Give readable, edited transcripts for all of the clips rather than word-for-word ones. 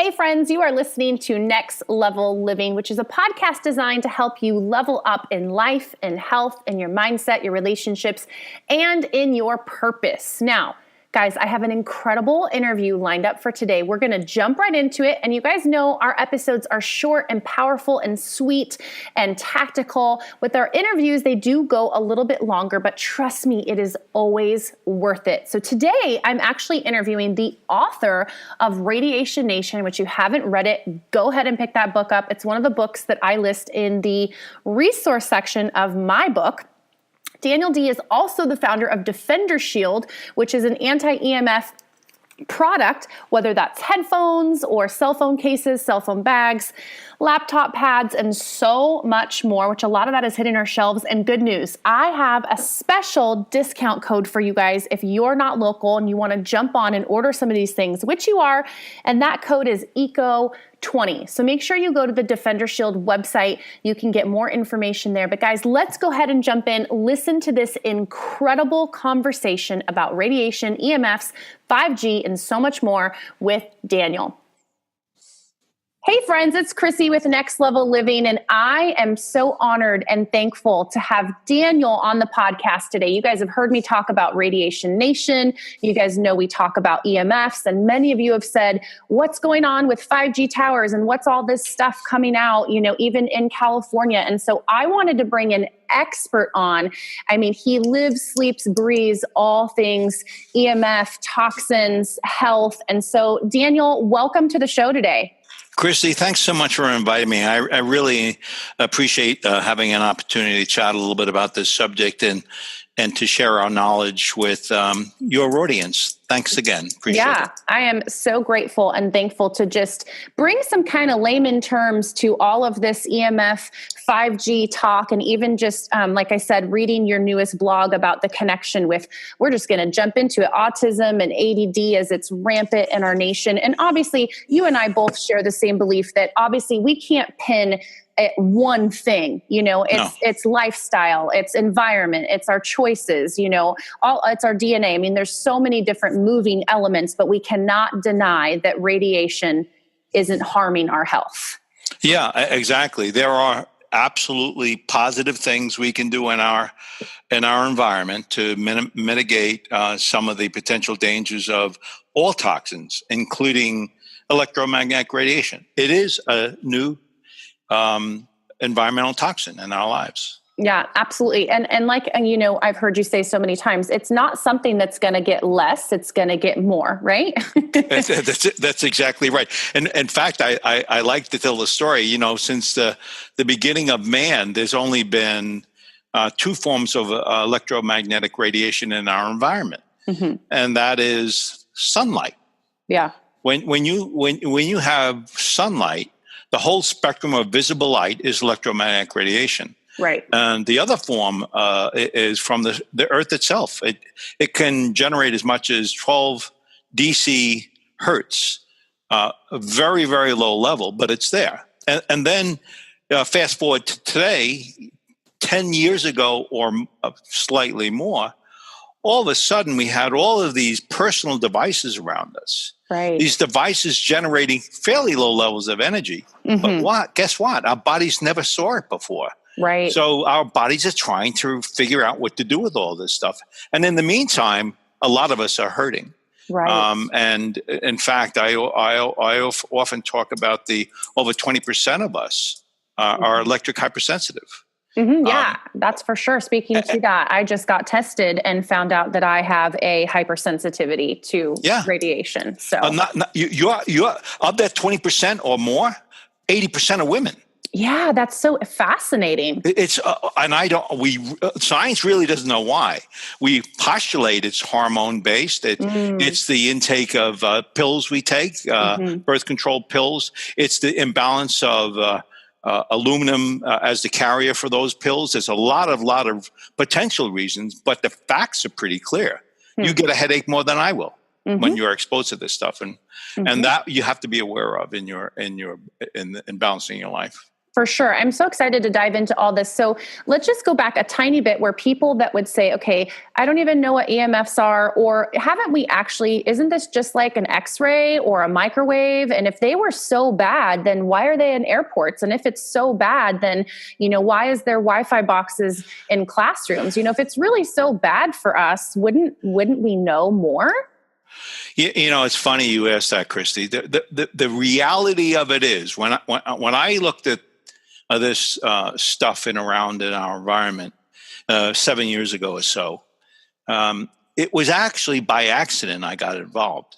Hey friends, you are listening to Next Level Living, which is a podcast designed to help you level up in life, in health, in your mindset, your relationships, and in your purpose. Now, guys, I have an incredible interview lined up for today. We're going to jump right into it. And you guys know our episodes are short and powerful and sweet and tactical. With our interviews, they do go a little bit longer, but trust me, it is always worth it. So today, I'm actually interviewing the author of Radiation Nation, which you haven't read it, go ahead and pick that book up. It's one of the books that I list in the resource section of my book. Daniel D is also the founder of DefenderShield, which is an anti-EMF product, whether that's headphones or cell phone cases, cell phone bags, laptop pads, and so much more, which a lot of that is hitting our shelves. And good news, I have a special discount code for you guys if you're not local and you want to jump on and order some of these things, which you are, and that code is ECO20. So make sure you go to the DefenderShield website. You can get more information there. But guys, let's go ahead and jump in. Listen to this incredible conversation about radiation, EMFs, 5G, and so much more with Daniel. Hey friends, it's Chrissy with Next Level Living, and I am so honored and thankful to have Daniel on the podcast today. You guys have heard me talk about Radiation Nation. You guys know we talk about EMFs, and many of you have said, what's going on with 5G towers and what's all this stuff coming out, even in California. And so I wanted to bring an expert on. I mean, he lives, sleeps, breathes all things EMF, toxins, health. And so Daniel, welcome to the show today. Chrissy, thanks so much for inviting me. I really appreciate having an opportunity to chat a little bit about this subject and to share our knowledge with your audience. Thanks again. Appreciate it. I am so grateful and thankful to just bring some kind of layman terms to all of this EMF 5G talk, and even just, like I said, reading your newest blog about the connection with, we're just going to jump into it, autism and ADD as it's rampant in our nation. And obviously, you and I both share the same belief that obviously we can't pin at one thing, it's lifestyle, it's environment, it's our choices, it's our DNA. I mean, there's so many different moving elements, but we cannot deny that radiation isn't harming our health. Yeah, exactly. There are absolutely positive things we can do in our environment to mitigate some of the potential dangers of all toxins, including electromagnetic radiation. It is a new environmental toxin in our lives. Yeah, absolutely. And I've heard you say so many times, it's not something that's going to get less, it's going to get more, right? That's exactly right. And in fact, I like to tell the story, since the beginning of man, there's only been two forms of electromagnetic radiation in our environment. Mm-hmm. And that is sunlight. Yeah. When you have sunlight, the whole spectrum of visible light is electromagnetic radiation. Right. And the other form is from the Earth itself. It can generate as much as 12 DC hertz, a very, very low level, but it's there. And then fast forward to today, 10 years ago or slightly more, all of a sudden we had all of these personal devices around us. Right. These devices generating fairly low levels of energy. Mm-hmm. But guess what? Our bodies never saw it before. Right. So our bodies are trying to figure out what to do with all this stuff. And in the meantime, a lot of us are hurting. Right. And in fact, I often talk about the over 20% of us are electric hypersensitive. Mm-hmm, yeah, that's for sure. Speaking to that, I just got tested and found out that I have a hypersensitivity to radiation. So you're of that 20% or more, 80% of women. Yeah, that's so fascinating. It's science really doesn't know why. We postulate it's hormone based. It's the intake of pills we take, birth control pills. It's the imbalance of aluminum as the carrier for those pills. There's a lot of potential reasons, but the facts are pretty clear. You get a headache more than I will when you're exposed to this stuff, and that you have to be aware of in balancing your life. For sure. I'm so excited to dive into all this. So let's just go back a tiny bit where people that would say, okay, I don't even know what EMFs are, or isn't this just like an X-ray or a microwave? And if they were so bad, then why are they in airports? And if it's so bad, then, why is there Wi-Fi boxes in classrooms? If it's really so bad for us, wouldn't we know more? It's funny you asked that, Christy. The reality of it is when I looked at this stuff in around in our environment 7 years ago or so, it was actually by accident I got involved.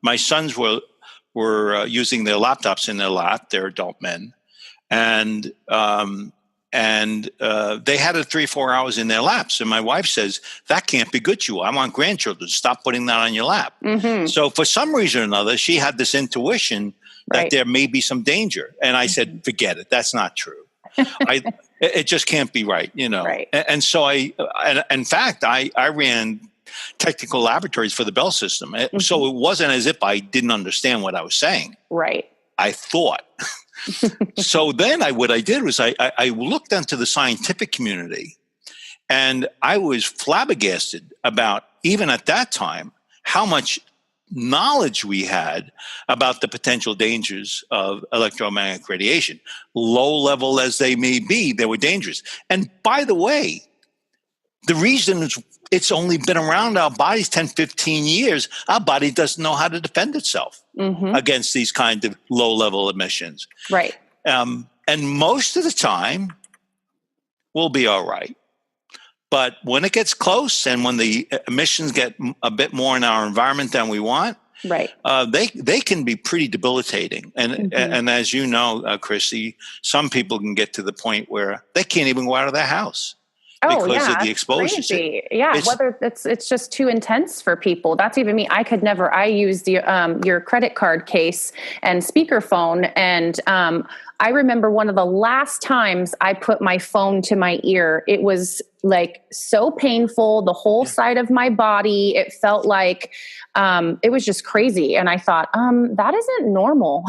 My sons were using their laptops in their lap. They're adult men, and they had it 3-4 hours in their laps. And my wife says, that can't be good to you. I want grandchildren. Stop putting that on your lap. So for some reason or another, she had this intuition that there may be some danger. And I said, forget it. That's not true. It just can't be right, Right. And so in fact, I ran technical laboratories for the Bell system. So it wasn't as if I didn't understand what I was saying. Right. I thought. So then what I did was I looked into the scientific community, and I was flabbergasted about, even at that time, how much knowledge we had about the potential dangers of electromagnetic radiation. Low level as they may be, they were dangerous. And by the way, the reason it's only been around our bodies 10, 15 years, our body doesn't know how to defend itself against these kinds of low-level emissions. Right. And most of the time, we'll be all right. But when it gets close and when the emissions get a bit more in our environment than we want, right, they can be pretty debilitating. And as you know, Chrissy, some people can get to the point where they can't even go out of their house. Because of the exposure. Yeah, whether it's just too intense for people. That's even me. I could never. I used your credit card case and speakerphone, and I remember one of the last times I put my phone to my ear. It was like so painful. The whole side of my body. It felt like it was just crazy, and I thought, that isn't normal.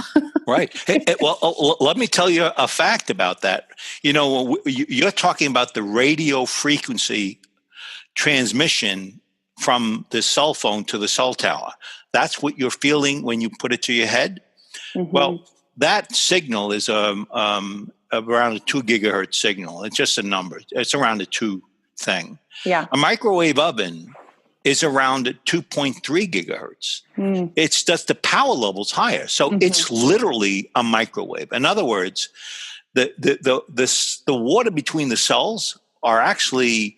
Right. Hey, well, let me tell you a fact about that. You're talking about the radio frequency transmission from the cell phone to the cell tower. That's what you're feeling when you put it to your head. Well, that signal is around a 2 gigahertz signal. It's just a number. It's around a 2 thing. Yeah. A microwave oven is around 2.3 gigahertz. It's just the power level's higher. So it's literally a microwave. In other words, the water between the cells are actually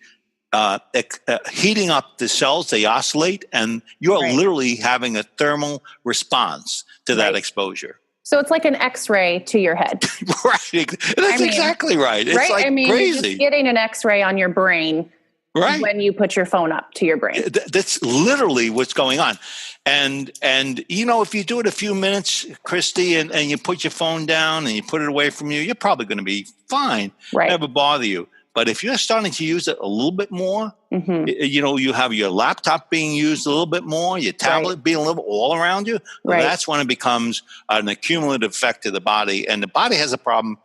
heating up the cells. They oscillate, and you're literally having a thermal response to that exposure. So it's like an X-ray to your head. Right. That's exactly right. It's like crazy. You're just getting an X-ray on your brain. Right. When you put your phone up to your brain. That's literally what's going on. And if you do it a few minutes, Christy, and you put your phone down and you put it away from you, you're probably going to be fine. Right. Never bother you. But if you're starting to use it a little bit more, you have your laptop being used a little bit more, your tablet being a little all around you, that's when it becomes an accumulative effect to the body. And the body has a problem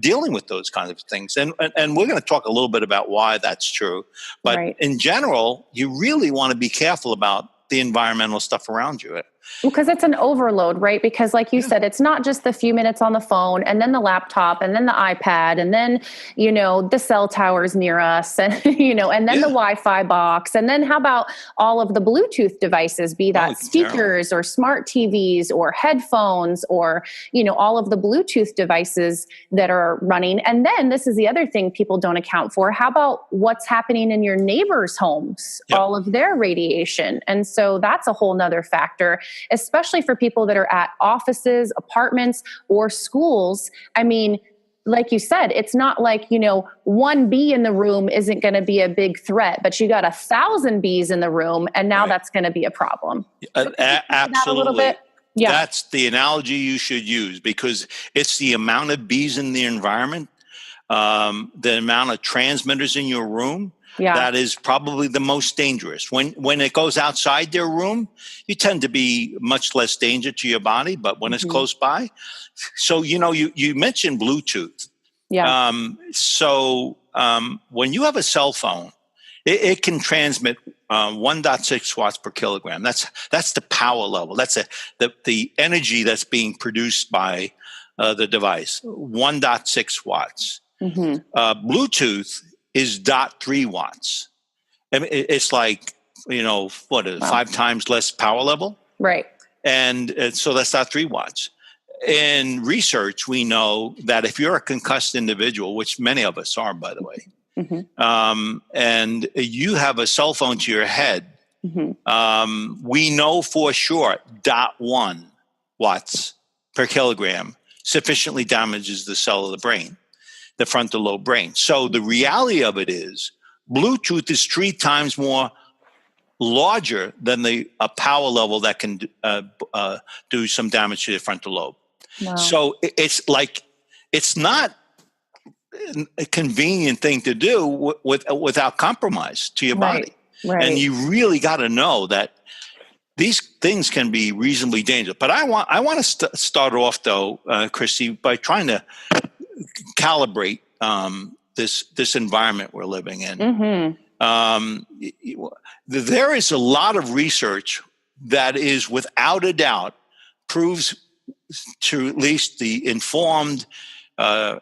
dealing with those kinds of things. And we're going to talk a little bit about why that's true. But in general, you really want to be careful about the environmental stuff around you. Because it's an overload, right? Because like you said, it's not just the few minutes on the phone and then the laptop and then the iPad and then, the cell towers near us and, and then the Wi-Fi box. And then how about all of the Bluetooth devices, be that speakers or smart TVs or headphones or, all of the Bluetooth devices that are running. And then this is the other thing people don't account for. How about what's happening in your neighbors' homes, all of their radiation? And so that's a whole nother factor, especially for people that are at offices, apartments, or schools. I mean, like you said, it's not like, one bee in the room isn't going to be a big threat, but you got 1,000 bees in the room, and now that's going to be a problem. Absolutely. A little bit? Yeah. That's the analogy you should use, because it's the amount of bees in the environment, the amount of transmitters in your room. Yeah. that is probably the most dangerous. When it goes outside their room, you tend to be much less danger to your body, but when it's close by. So, you mentioned Bluetooth. Yeah. When you have a cell phone, it can transmit 1.6 watts per kilogram. That's the power level. That's the energy that's being produced by the device. 1.6 watts. Bluetooth is 0.3 watts. I mean, it's like, what is it, 5 times less power level? Right. And so that's 0.3 watts. In research, we know that if you're a concussed individual, which many of us are, by the way, and you have a cell phone to your head, we know for sure 0.1 watts per kilogram sufficiently damages the cell of the brain, the frontal lobe brain. So the reality of it is Bluetooth is 3 times more larger than a power level that can do some damage to the frontal lobe. Wow. So it's not a convenient thing to do without compromise to your body. Right. And you really got to know that these things can be reasonably dangerous. But I want to start off, though, Chrissy, by trying to calibrate this environment we're living in. There is a lot of research that is, without a doubt, proves to at least the informed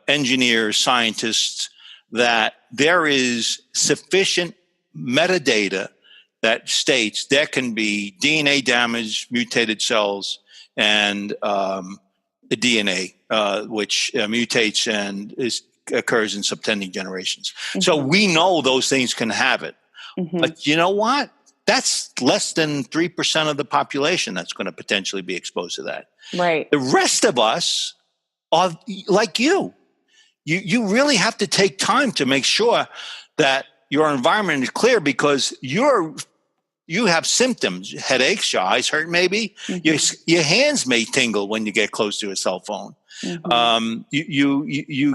engineers, scientists, that there is sufficient metadata that states there can be DNA damage, mutated cells, and the DNA, which mutates and occurs in subtending generations. So we know those things can have it. But you know what? That's less than 3% of the population that's going to potentially be exposed to that. Right. The rest of us are like you. You really have to take time to make sure that your environment is clear, because you have symptoms, headaches, your eyes hurt maybe, your hands may tingle when you get close to a cell phone. You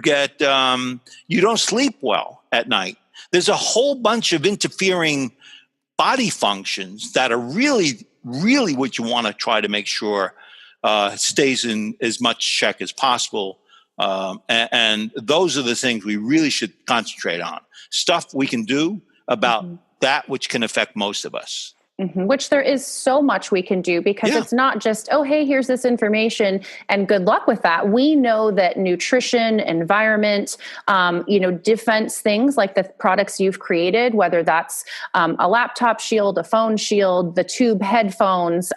don't sleep well at night. There's a whole bunch of interfering body functions that are really, really what you want to try to make sure stays in as much check as possible. And those are the things we really should concentrate on. Stuff we can do about that which can affect most of us. Which there is so much we can do, because it's not just, oh, hey, here's this information and good luck with that. We know that nutrition, environment, defense things like the products you've created, whether that's a laptop shield, a phone shield, the tube headphones,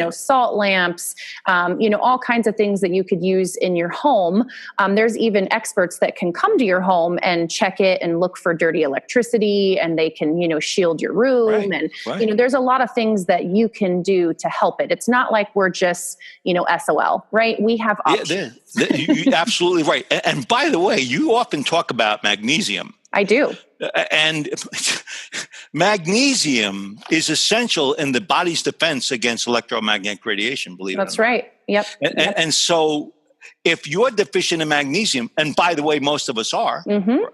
salt lamps, all kinds of things that you could use in your home. There's even experts that can come to your home and check it and look for dirty electricity, and they can, shield your room. There's a lot of things that you can do to help it. It's not like we're just, SOL, right? We have options. You're absolutely right. And by the way, you often talk about magnesium. I do. And magnesium is essential in the body's defense against electromagnetic radiation, believe it or not. That's right. Yep. And so if you're deficient in magnesium, and by the way, most of us are,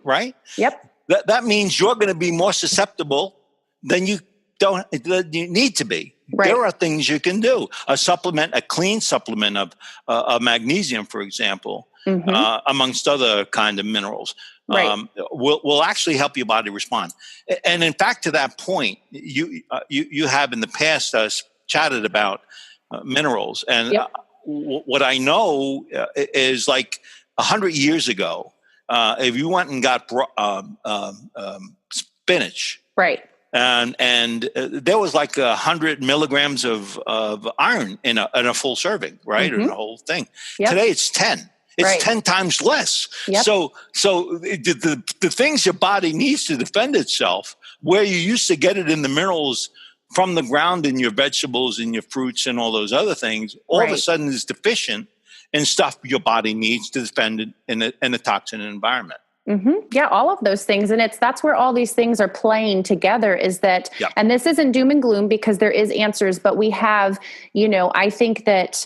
right? Yep. That means you're going to be more susceptible than you need to be. Right. There are things you can do. A clean supplement of magnesium, for example, amongst other kind of minerals, will actually help your body respond. And in fact, to that point, you have in the past chatted about minerals, and what I know is like 100 years ago, if you went and got spinach, right. And there was like 100 milligrams of iron in a full serving, right? Or the whole thing. Yep. Today it's 10. It's 10 times less. Yep. So the things your body needs to defend itself, where you used to get it in the minerals from the ground in your vegetables and your fruits and all those other things, all of a sudden is deficient in stuff your body needs to defend it in a toxin environment. Yeah, all of those things. And that's where all these things are playing together is that, Yep. and this isn't doom and gloom because there is answers, but we have, I think that,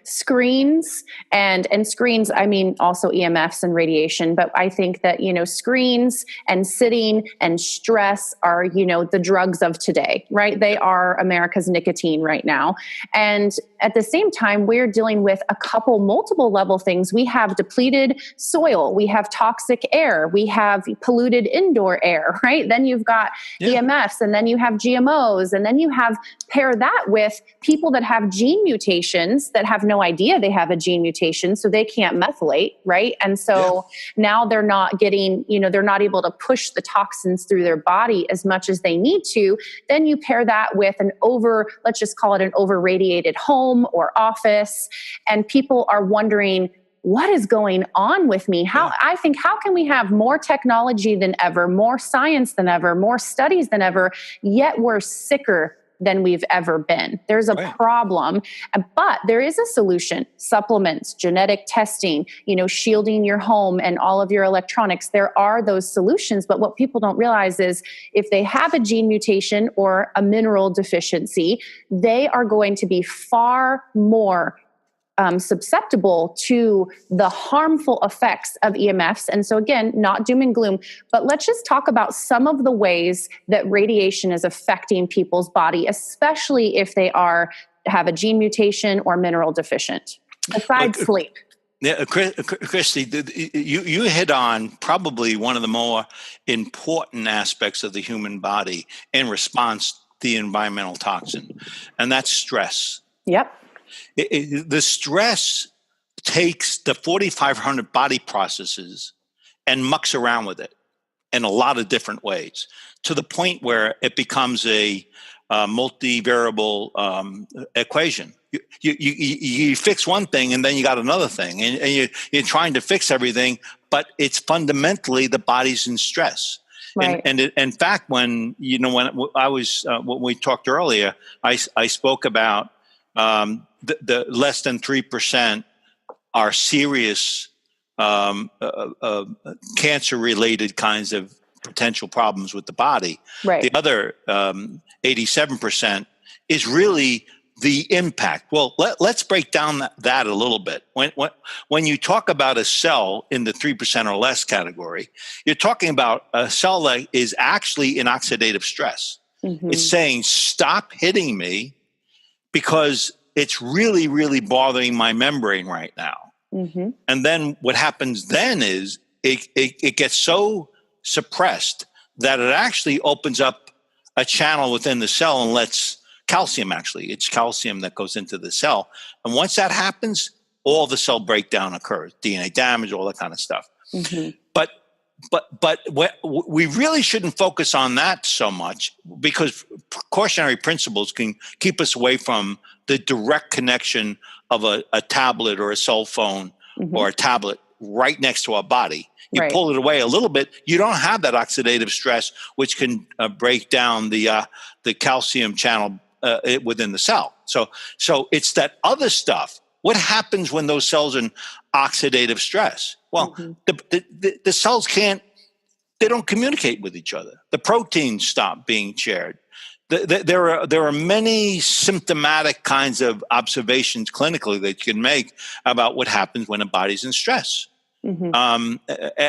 screens and screens, I mean, also EMFs and radiation, but I think that, screens and sitting and stress are, the drugs of today, right? They are America's nicotine right now. And at the same time, we're dealing with multiple level things. We have depleted soil, we have toxic air, we have polluted indoor air, right? Then you've got EMFs, and then you have GMOs, and then you have pair that with people that have gene mutations that have no idea they have a gene mutation, so they can't methylate, right? And so now they're not getting, they're not able to push the toxins through their body as much as they need to. Then you pair that with let's just call it an over radiated home or office, and people are wondering, what is going on with me? How can we have more technology than ever, more science than ever, more studies than ever, yet we're sicker than we've ever been? There's a problem, but there is a solution. Supplements, genetic testing, shielding your home and all of your electronics. There are those solutions, but what people don't realize is if they have a gene mutation or a mineral deficiency, they are going to be far more susceptible to the harmful effects of EMFs. And so again, not doom and gloom, but let's just talk about some of the ways that radiation is affecting people's body, especially if they have a gene mutation or mineral deficient, besides sleep. Yeah, Christy, you hit on probably one of the more important aspects of the human body in response to the environmental toxin, and that's stress. Yep. The stress takes the 4,500 body processes and mucks around with it in a lot of different ways, to the point where it becomes a multivariable equation. You fix one thing and then you got another thing, and you're trying to fix everything, but it's fundamentally the body's in stress. Right. And in fact, when we talked earlier, I spoke about the less than 3% are serious cancer-related kinds of potential problems with the body. Right. The other 87% is really the impact. Well, let's break down that a little bit. When you talk about a cell in the 3% or less category, you're talking about a cell that is actually in oxidative stress. Mm-hmm. It's saying, stop hitting me because it's really, really bothering my membrane right now. Mm-hmm. And then what happens then is it gets so suppressed that it actually opens up a channel within the cell and lets calcium, it's calcium that goes into the cell. And once that happens, all the cell breakdown occurs, DNA damage, all that kind of stuff. Mm-hmm. But we really shouldn't focus on that so much, because precautionary principles can keep us away from the direct connection of a tablet or a cell phone mm-hmm. or a tablet right next to our body. You pull it away a little bit, you don't have that oxidative stress, which can break down the calcium channel within the cell. So it's that other stuff. What happens when those cells are in oxidative stress? Well, mm-hmm. the cells they don't communicate with each other. The proteins stop being shared. There are many symptomatic kinds of observations clinically that you can make about what happens when a body's in stress. Mm-hmm.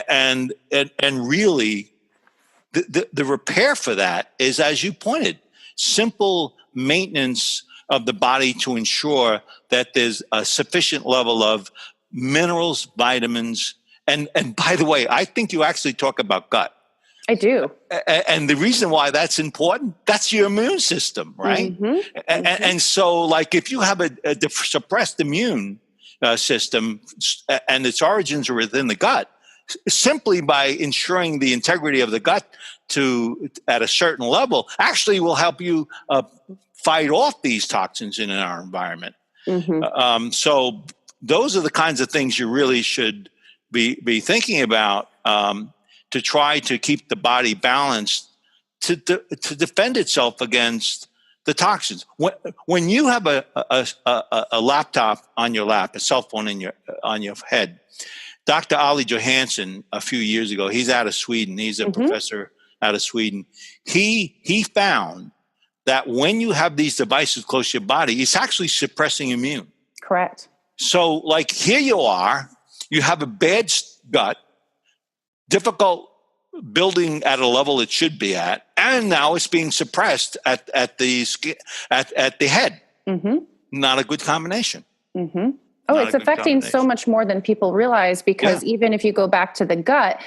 And really, the repair for that is, as you pointed, simple maintenance of the body to ensure that there's a sufficient level of minerals, vitamins, and by the way, I think you actually talk about gut. I do. And the reason why that's important, that's your immune system, right? Mm-hmm. And so, like, if you have a suppressed immune system and its origins are within the gut, simply by ensuring the integrity of the gut at a certain level actually will help you fight off these toxins in our environment. Mm-hmm. So those are the kinds of things you really should be thinking about to try to keep the body balanced to defend itself against the toxins. When you have a laptop on your lap, a cell phone on your head, Dr. Ali Johansson, a few years ago, he's out of Sweden. He's a professor out of Sweden. He found that when you have these devices close to your body, it's actually suppressing immune. Correct. So like here you are, you have a bad gut, difficult building at a level it should be at, and now it's being suppressed at the head. Not a good combination. Oh, it's affecting so much more than people realize, because even if you go back to the gut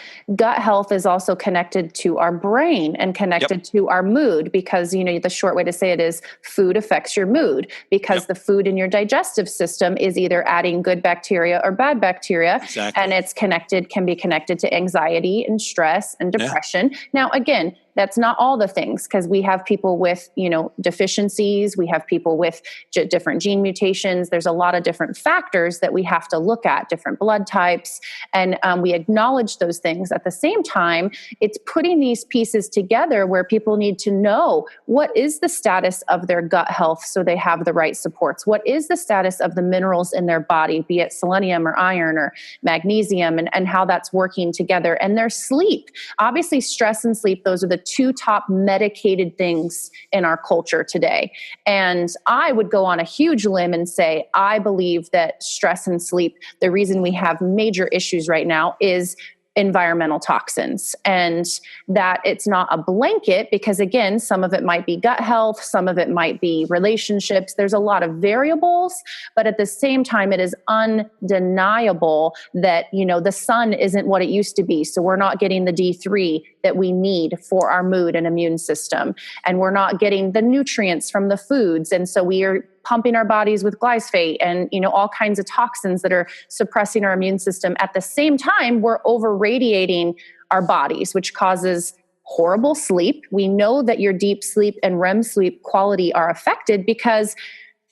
health is also connected to our brain and connected to our mood, because, you know, the short way to say it is food affects your mood, because the food in your digestive system is either adding good bacteria or bad bacteria. And it's can be connected to anxiety and stress and depression. Now, again, that's not all the things, because we have people with, you know, deficiencies. We have people with different gene mutations. There's a lot of different factors that we have to look at, different blood types. And we acknowledge those things. At the same time, it's putting these pieces together where people need to know what is the status of their gut health so they have the right supports. What is the status of the minerals in their body, be it selenium or iron or magnesium, and how that's working together. And their sleep. Obviously, stress and sleep, those are the two top medicated things in our culture today. And I would go on a huge limb and say, I believe that stress and sleep, the reason we have major issues right now is environmental toxins, and that it's not a blanket, because again, some of it might be gut health, some of it might be relationships. There's a lot of variables, but at the same time, it is undeniable that, you know, the sun isn't what it used to be. So we're not getting the D3 that we need for our mood and immune system. And we're not getting the nutrients from the foods. And so we are pumping our bodies with glyphosate and, you know, all kinds of toxins that are suppressing our immune system. At the same time, we're over radiating our bodies, which causes horrible sleep. We know that your deep sleep and REM sleep quality are affected because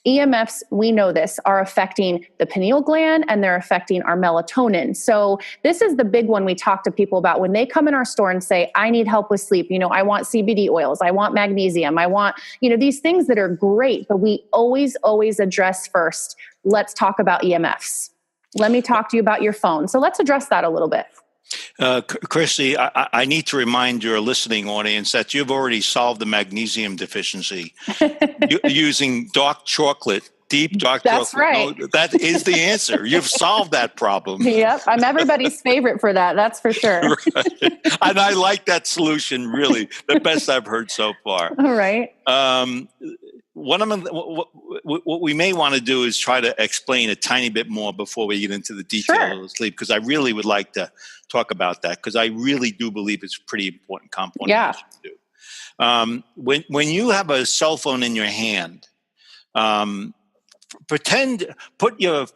EMFs, we know this, are affecting the pineal gland and they're affecting our melatonin. So this is the big one we talk to people about when they come in our store and say, I need help with sleep. You know, I want CBD oils. I want magnesium. I want, you know, these things that are great, but we always address first. Let's talk about EMFs. Let me talk to you about your phone. So let's address that a little bit. Chrissy, I need to remind your listening audience that you've already solved the magnesium deficiency using dark chocolate, deep dark That's chocolate. right. No, that is the answer. You've solved that problem. Yep. I'm everybody's favorite for that. That's for sure. Right. And I like that solution, really. The best I've heard so far. All right. What we may want to do is try to explain a tiny bit more before we get into the detail of sleep, because I really would like to talk about that, because I really do believe it's a pretty important component. Yeah. To do. When you have a cell phone in your hand, put your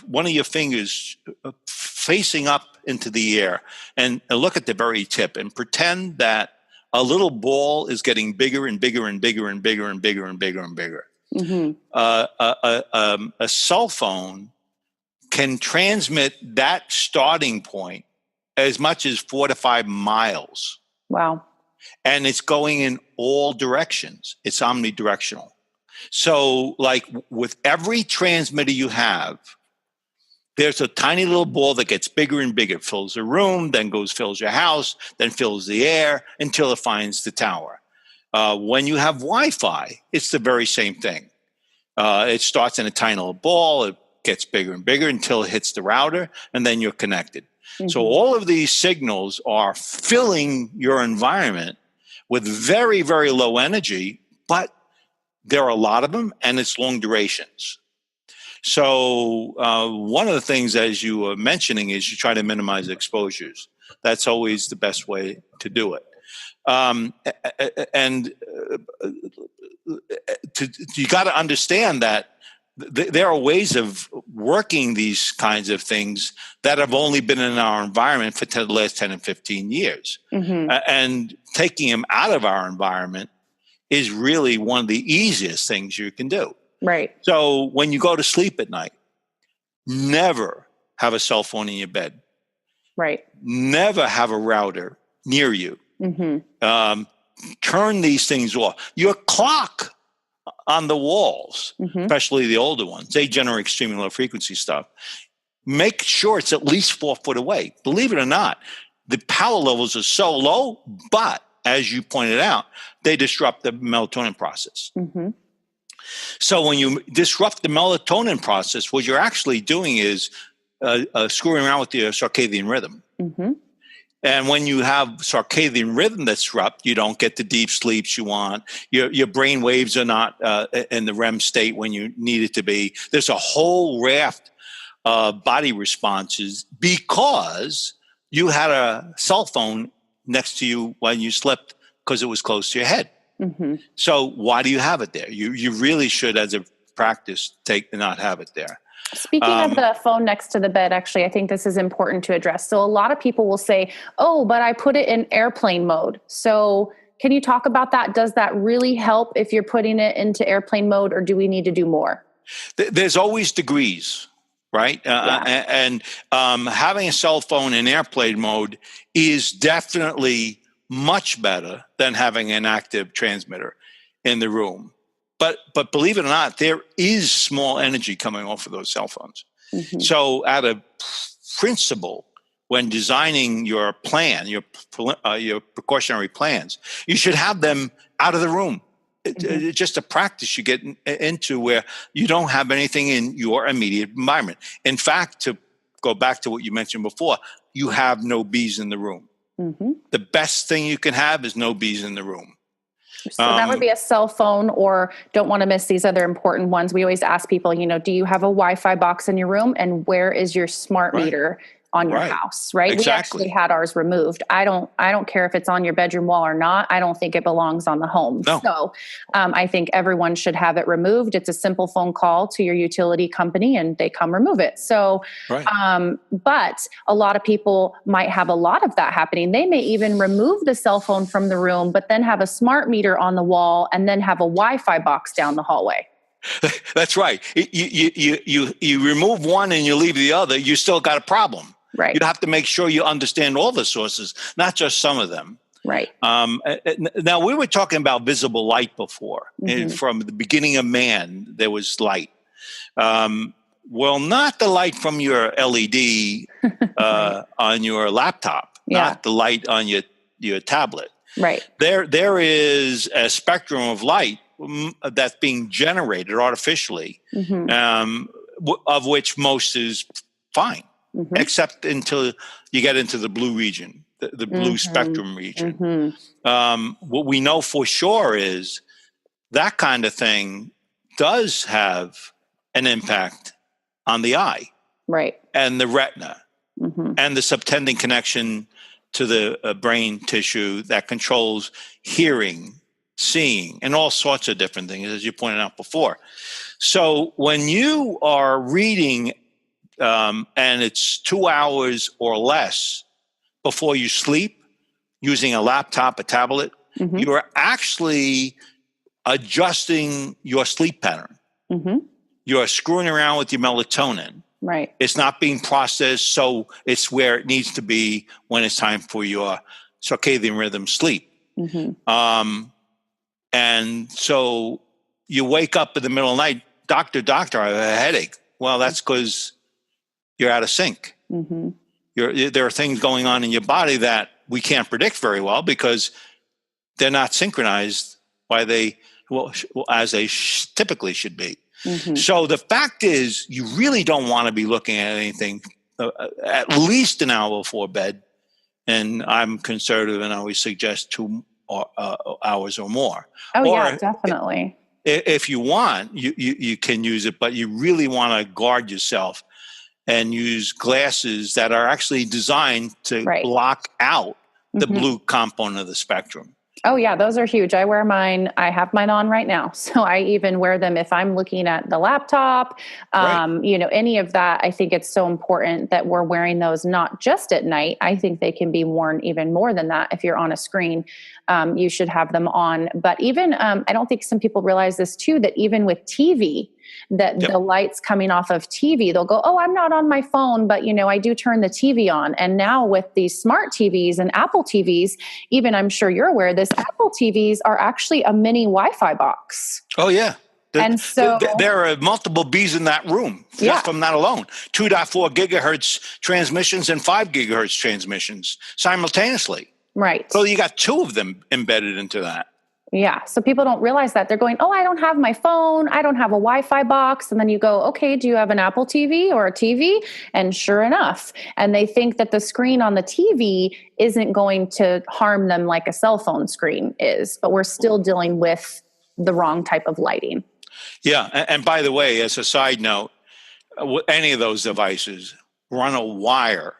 one of your fingers facing up into the air and look at the very tip, and pretend that a little ball is getting bigger and bigger and bigger and bigger and bigger and bigger and bigger. A cell phone can transmit that starting point as much as 4 to 5 miles. Wow. And it's going in all directions. It's omnidirectional. So like with every transmitter you have, there's a tiny little ball that gets bigger and bigger, fills the room, then fills your house, then fills the air until it finds the tower. When you have Wi-Fi, it's the very same thing. It starts in a tiny little ball, it gets bigger and bigger until it hits the router, and then you're connected. So all of these signals are filling your environment with very, very low energy, but there are a lot of them, and it's long durations. So one of the things, as you were mentioning, is you try to minimize exposures. That's always the best way to do it. You got to understand that there are ways of working these kinds of things that have only been in our environment for the last 10 and 15 years. And taking them out of our environment is really one of the easiest things you can do. Right. So when you go to sleep at night, never have a cell phone in your bed. Right. Never have a router near you. Turn these things off. Your clock on the walls, especially the older ones, they generate extremely low frequency stuff. make sure it's at least 4 foot away. Believe it or not, the power levels are so low, but as you pointed out, they disrupt the melatonin process. Mm-hmm. So when you disrupt the melatonin process, what you're actually doing is screwing around with your circadian rhythm. Mm-hmm. And when you have circadian rhythm that's disrupted, you don't get the deep sleeps you want. Your brain waves are not in the REM state when you need it to be. There's a whole raft of body responses because you had a cell phone next to you when you slept because it was close to your head. Mm-hmm. So why do you have it there? You really should, as a practice, not have it there. Speaking of the phone next to the bed, actually, I think this is important to address. So a lot of people will say, oh, but I put it in airplane mode. So can you talk about that? Does that really help if you're putting it into airplane mode, or do we need to do more? There's always degrees, right? And having a cell phone in airplane mode is definitely much better than having an active transmitter in the room. But believe it or not, there is small energy coming off of those cell phones. Mm-hmm. So at a principle, when designing your plan, your precautionary plans, you should have them out of the room. Mm-hmm. It's just a practice you get into where you don't have anything in your immediate environment. In fact, to go back to what you mentioned before, you have no bees in the room. Mm-hmm. The best thing you can have is no bees in the room. So that would be a cell phone, or don't want to miss these other important ones. We always ask people, do you have a Wi-Fi box in your room, and where is your smart meter on your house, right? Exactly. We actually had ours removed. I don't care if it's on your bedroom wall or not. I don't think it belongs on the home. No. So I think everyone should have it removed. It's a simple phone call to your utility company and they come remove it. So, but a lot of people might have a lot of that happening. They may even remove the cell phone from the room, but then have a smart meter on the wall and then have a Wi-Fi box down the hallway. That's right. You remove one and you leave the other, you still got a problem. Right. You have to make sure you understand all the sources, not just some of them. Right. Now, we were talking about visible light before. Mm-hmm. And from the beginning of man, there was light. Well, not the light from your LED on your laptop, not the light on your tablet. Right. There is a spectrum of light that's being generated artificially, mm-hmm. Of which most is fine. Mm-hmm. Except until you get into the blue region, the blue mm-hmm. spectrum region. Mm-hmm. What we know for sure is that kind of thing does have an impact on the eye, right, and the retina, mm-hmm. and the subtending connection to the brain tissue that controls hearing, seeing, and all sorts of different things, as you pointed out before. So when you are reading and it's 2 hours or less before you sleep, using a laptop, a tablet, mm-hmm. you are actually adjusting your sleep pattern. Mm-hmm. You're screwing around with your melatonin. Right. It's not being processed, so it's where it needs to be when it's time for your circadian rhythm sleep. Mm-hmm. And so you wake up in the middle of the night, doctor, I have a headache. Well, that's because you're out of sync. Mm-hmm. There are things going on in your body that we can't predict very well because they're not synchronized as they typically should be. Mm-hmm. So the fact is, you really don't want to be looking at anything at least an hour before bed. And I'm conservative and I always suggest 2 hours or more. Oh, yeah, definitely. If you want, you can use it, but you really want to guard yourself and use glasses that are actually designed to block out the mm-hmm. blue component of the spectrum. Oh, yeah, those are huge. I wear mine. I have mine on right now. So I even wear them if I'm looking at the laptop, any of that. I think it's so important that we're wearing those not just at night. I think they can be worn even more than that. If you're on a screen, you should have them on. But even, I don't think some people realize this too, that even with TV, that the lights coming off of TV, they'll go, oh, I'm not on my phone, but I do turn the TV on. And now with these smart TVs and Apple TVs, even I'm sure you're aware, this Apple TVs are actually a mini Wi-Fi box. Oh yeah. And so there are multiple bees in that room just from that alone. 2.4 gigahertz transmissions and 5 gigahertz transmissions simultaneously. Right. So you got 2 of them embedded into that. Yeah. So people don't realize that. They're going, oh, I don't have my phone. I don't have a Wi-Fi box. And then you go, okay, do you have an Apple TV or a TV? And sure enough, and they think that the screen on the TV isn't going to harm them like a cell phone screen is, but we're still dealing with the wrong type of lighting. Yeah. And by the way, as a side note, any of those devices run a wire,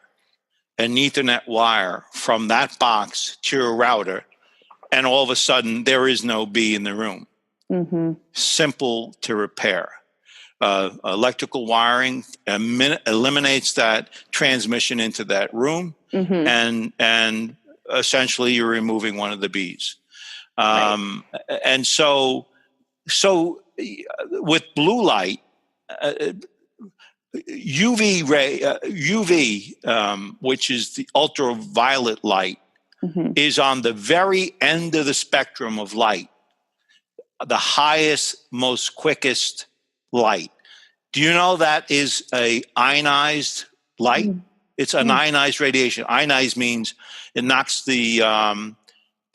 an Ethernet wire from that box to your router, and all of a sudden there is no bee in the room. Mm-hmm. Simple to repair. Electrical wiring eliminates that transmission into that room, and essentially you're removing one of the bees. Right. And so with blue light, UV ray, which is the ultraviolet light, is on the very end of the spectrum of light, the highest, most quickest light. Do you know that is a ionized light? It's an ionized radiation. Ionized means it knocks the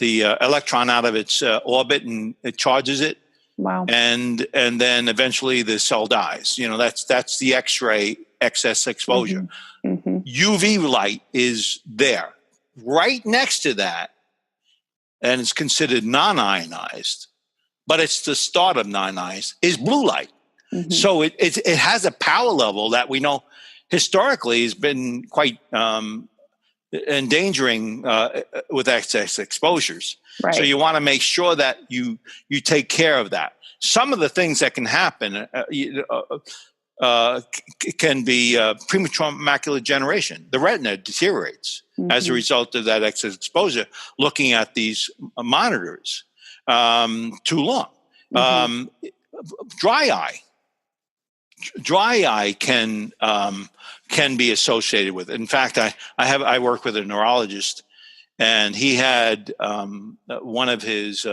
electron out of its orbit and it charges it. Wow. And then eventually the cell dies. You know, that's the X-ray excess exposure. UV light is there. Right next to that, and it's considered non-ionized, but it's the start of non-ionized, is blue light. So it has a power level that we know historically has been quite endangering with excess exposures. Right. So you want to make sure that you take care of that. Some of the things that can happen can be premature macular degeneration. The retina deteriorates as a result of that excess exposure, looking at these monitors too long. Dry eye can be associated with it. In fact, I work with a neurologist, and he had one of his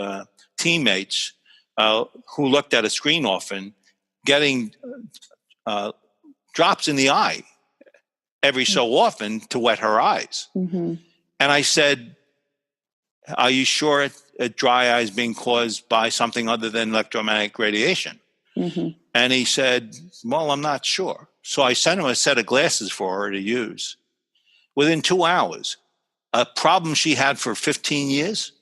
teammates who looked at a screen often getting drops in the eye every so often to wet her eyes. And I said, are you sure a dry eye is being caused by something other than electromagnetic radiation? And he said, well, I'm not sure. So I sent him a set of glasses for her to use. Within 2 hours, a problem she had for 15 years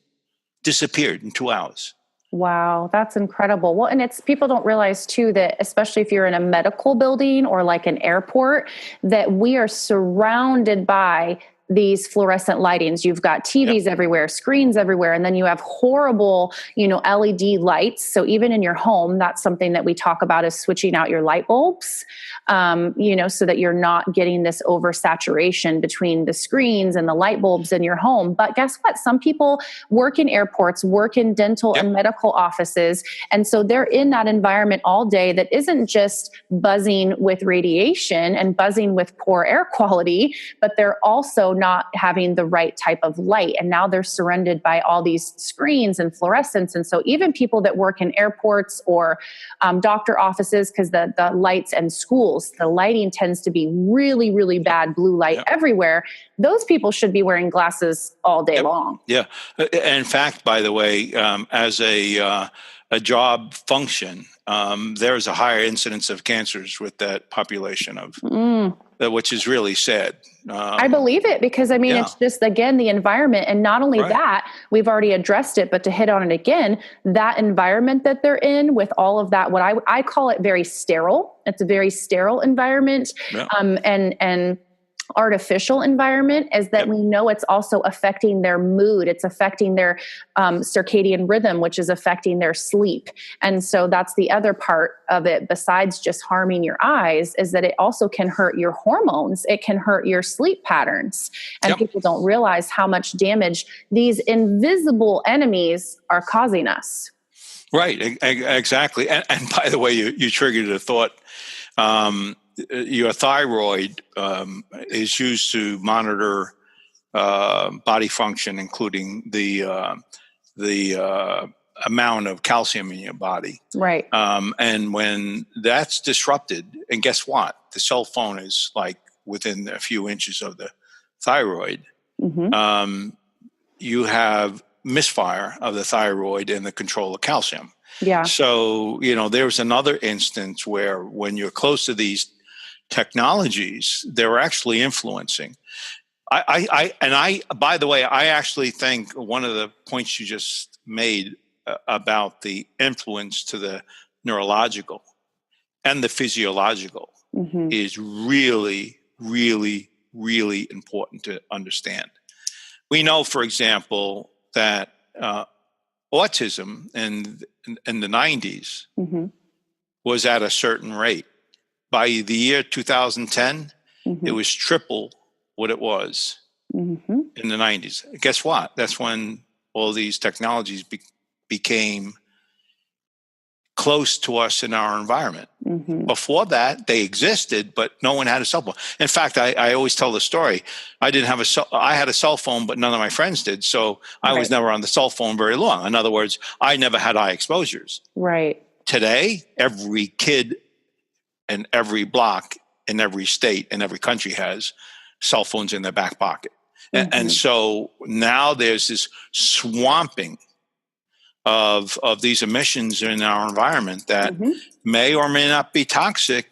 disappeared in 2 hours. Wow, that's incredible. Well, and people don't realize too that especially if you're in a medical building or like an airport, that we are surrounded by these fluorescent lightings. You've got TVs everywhere, screens everywhere, and then you have horrible, LED lights. So even in your home, that's something that we talk about is switching out your light bulbs, so that you're not getting this oversaturation between the screens and the light bulbs in your home. But guess what? Some people work in airports, work in dental and medical offices. And so they're in that environment all day that isn't just buzzing with radiation and buzzing with poor air quality, but they're also not having the right type of light. And now they're surrounded by all these screens and fluorescence. And so even people that work in airports or doctor offices, because the lights and schools, the lighting tends to be really, really bad blue light everywhere. Those people should be wearing glasses all day long. Yeah. In fact, by the way, as a job function, there's a higher incidence of cancers with that population of, which is really sad. I believe it because, it's just, again, the environment. And not only that, we've already addressed it, but to hit on it again, that environment that they're in with all of that, what I call it very sterile. It's a very sterile environment. And artificial environment is that we know it's also affecting their mood. It's affecting their circadian rhythm, which is affecting their sleep. And so that's the other part of it, besides just harming your eyes, is that it also can hurt your hormones. It can hurt your sleep patterns. And people don't realize how much damage these invisible enemies are causing us. Right, exactly. And by the way, you triggered a thought. Your thyroid is used to monitor body function, including the amount of calcium in your body. Right. And when that's disrupted, and guess what? The cell phone is like within a few inches of the thyroid. You have misfire of the thyroid and the control of calcium. Yeah. So, there's another instance where when you're close to these technologies, they're actually influencing. By the way, I actually think one of the points you just made about the influence to the neurological and the physiological is really, really, really important to understand. We know, for example, that autism in the 90s was at a certain rate. By the year 2010, it was triple what it was in the 90s. Guess what? That's when all these technologies became close to us in our environment. Before that, they existed, but no one had a cell phone. In fact, I always tell the story. I had a cell phone, but none of my friends did. So I was never on the cell phone very long. In other words, I never had eye exposures. Right. Today, every kid in every block in every state in every country has cell phones in their back pocket. And so now there's this swamping of these emissions in our environment that may or may not be toxic.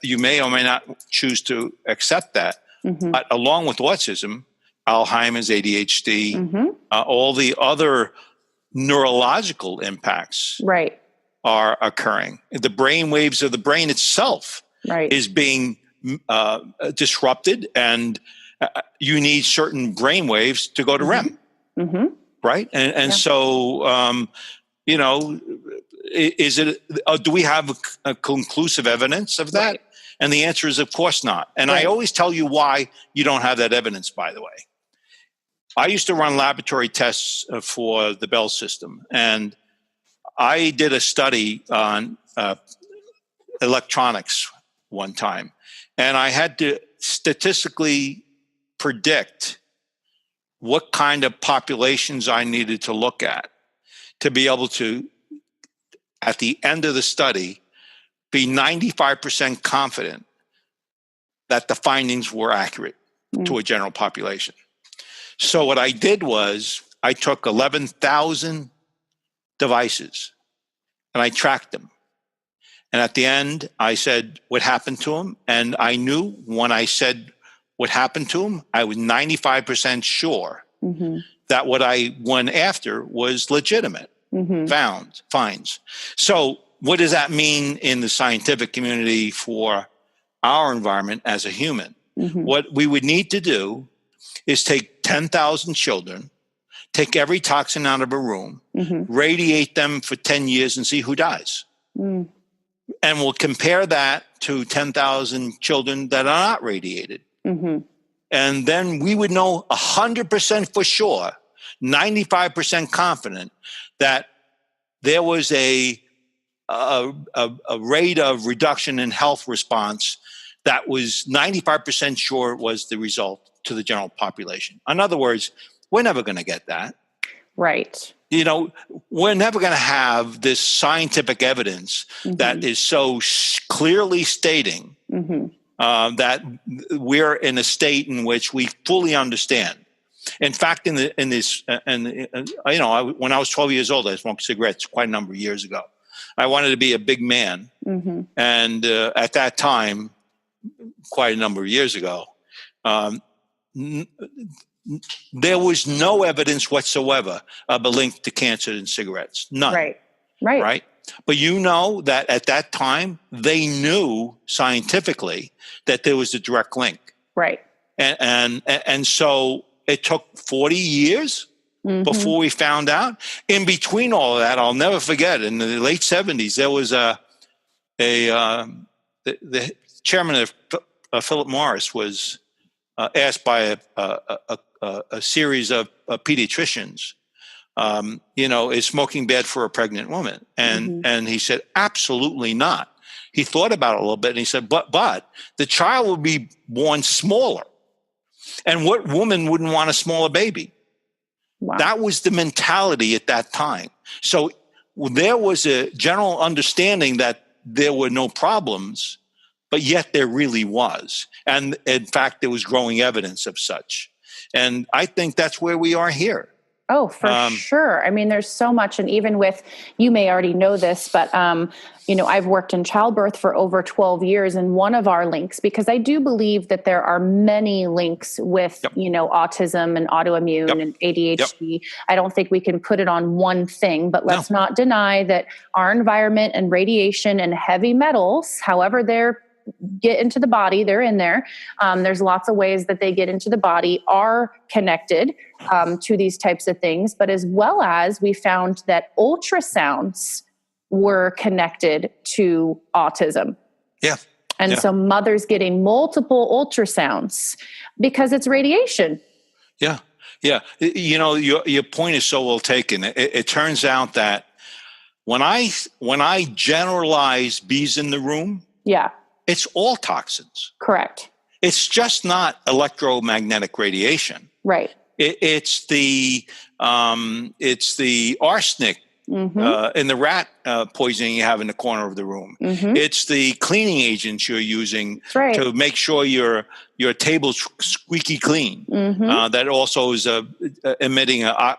You may or may not choose to accept that. But along with autism, Alzheimer's, ADHD, all the other neurological impacts are occurring. The brain waves of the brain itself is being disrupted, and you need certain brain waves to go to REM. Right. And so, is it, do we have a conclusive evidence of that? And the answer is, of course not. And I always tell you why you don't have that evidence, by the way. I used to run laboratory tests for the Bell system, and I did a study on electronics one time, and I had to statistically predict what kind of populations I needed to look at to be able to, at the end of the study, be 95% confident that the findings were accurate to a general population. So what I did was I took 11,000 devices and I tracked them. And at the end, I said what happened to them. And I knew when I said what happened to them, I was 95% sure that what I went after was legitimate, finds. So what does that mean in the scientific community for our environment as a human? What we would need to do is take 10,000 children, take every toxin out of a room, radiate them for 10 years and see who dies. And we'll compare that to 10,000 children that are not radiated. And then we would know 100% for sure, 95% confident that there was a rate of reduction in health response that was 95% sure was the result to the general population. In other words, we're never going to get that. Right. We're never going to have this scientific evidence that is so clearly stating that we're in a state in which we fully understand. In fact, when I was 12 years old, I smoked cigarettes quite a number of years ago. I wanted to be a big man, and at that time, quite a number of years ago, there was no evidence whatsoever of a link to cancer in cigarettes. None. Right. But you know that at that time, they knew scientifically that there was a direct link. Right. And so it took 40 years before we found out. In between all of that, I'll never forget, in the late 70s, there was the chairman of Philip Morris was asked by a series of pediatricians, is smoking bad for a pregnant woman? And he said, absolutely not. He thought about it a little bit and he said, but the child will be born smaller. And what woman wouldn't want a smaller baby? Wow. That was the mentality at that time. So there was a general understanding that there were no problems, but yet there really was. And in fact, there was growing evidence of such. And I think that's where we are here. Oh, for sure. I mean, there's so much. And even with, you may already know this, but, I've worked in childbirth for over 12 years. And one of our links, because I do believe that there are many links with, autism and autoimmune and ADHD. I don't think we can put it on one thing, but let's not deny that our environment and radiation and heavy metals, however they're get into the body, they're in there. There's lots of ways that they get into the body, are connected to these types of things. But as well as we found that ultrasounds were connected to autism. Yeah. And so mothers getting multiple ultrasounds because it's radiation. Yeah. Yeah. Your point is so well taken. It turns out that when I generalize bees in the room, it's all toxins. Correct. It's just not electromagnetic radiation. Right. It's the arsenic in the rat poisoning you have in the corner of the room. It's the cleaning agents you're using to make sure your table's squeaky clean. That also is emitting a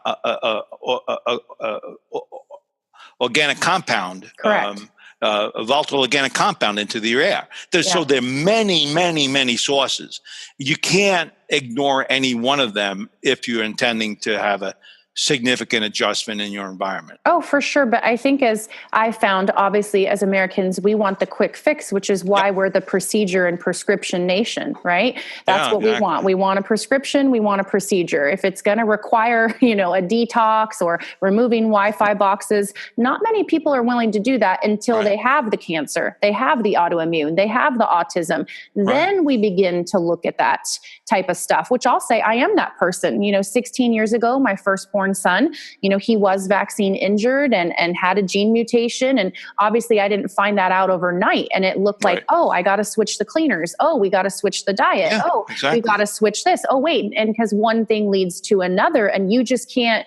organic compound. Correct. A volatile organic compound into the air. So there are many, many, many sources. You can't ignore any one of them if you're intending to have a significant adjustment in your environment. Oh, for sure. But I think, as I found, obviously, as Americans, we want the quick fix, which is why we're the procedure and prescription nation, right? That's what we want. We want a prescription. We want a procedure. If it's going to require, a detox or removing Wi-Fi boxes, not many people are willing to do that until they have the cancer, they have the autoimmune, they have the autism. Then we begin to look at that type of stuff, which I'll say I am that person. 16 years ago, my firstborn son, he was vaccine injured and had a gene mutation. And obviously I didn't find that out overnight. And it looked like, I got to switch the cleaners. Oh, we got to switch the diet. We got to switch this. Oh, wait. And because one thing leads to another, and you just can't,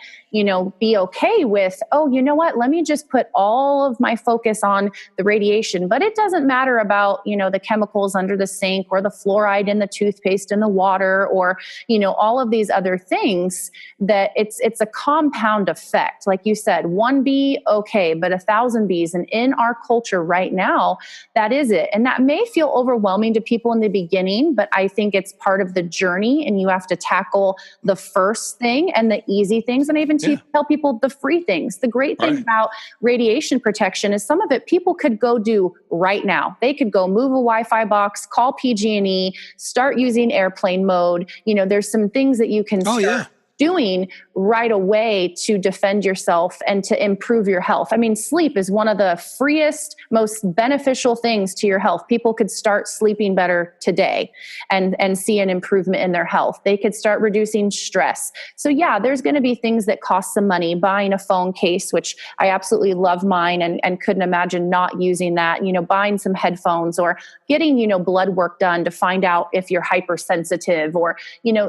be okay with, you know what, let me just put all of my focus on the radiation. But it doesn't matter about, the chemicals under the sink or the fluoride in the toothpaste in the water or, all of these other things, that it's a compound effect. Like you said, one bee, okay, but 1,000 bees. And in our culture right now, that is it. And that may feel overwhelming to people in the beginning, but I think it's part of the journey, and you have to tackle the first thing and the easy things. And I even tell people the free things. The great thing about radiation protection is some of it people could go do right now. They could go move a Wi-Fi box, call PG&E, start using airplane mode. There's some things that you can start doing right away to defend yourself and to improve your health. I mean, sleep is one of the freest, most beneficial things to your health. People could start sleeping better today and see an improvement in their health. They could start reducing stress. So there's going to be things that cost some money. Buying a phone case, which I absolutely love mine and couldn't imagine not using that, buying some headphones or getting, blood work done to find out if you're hypersensitive or,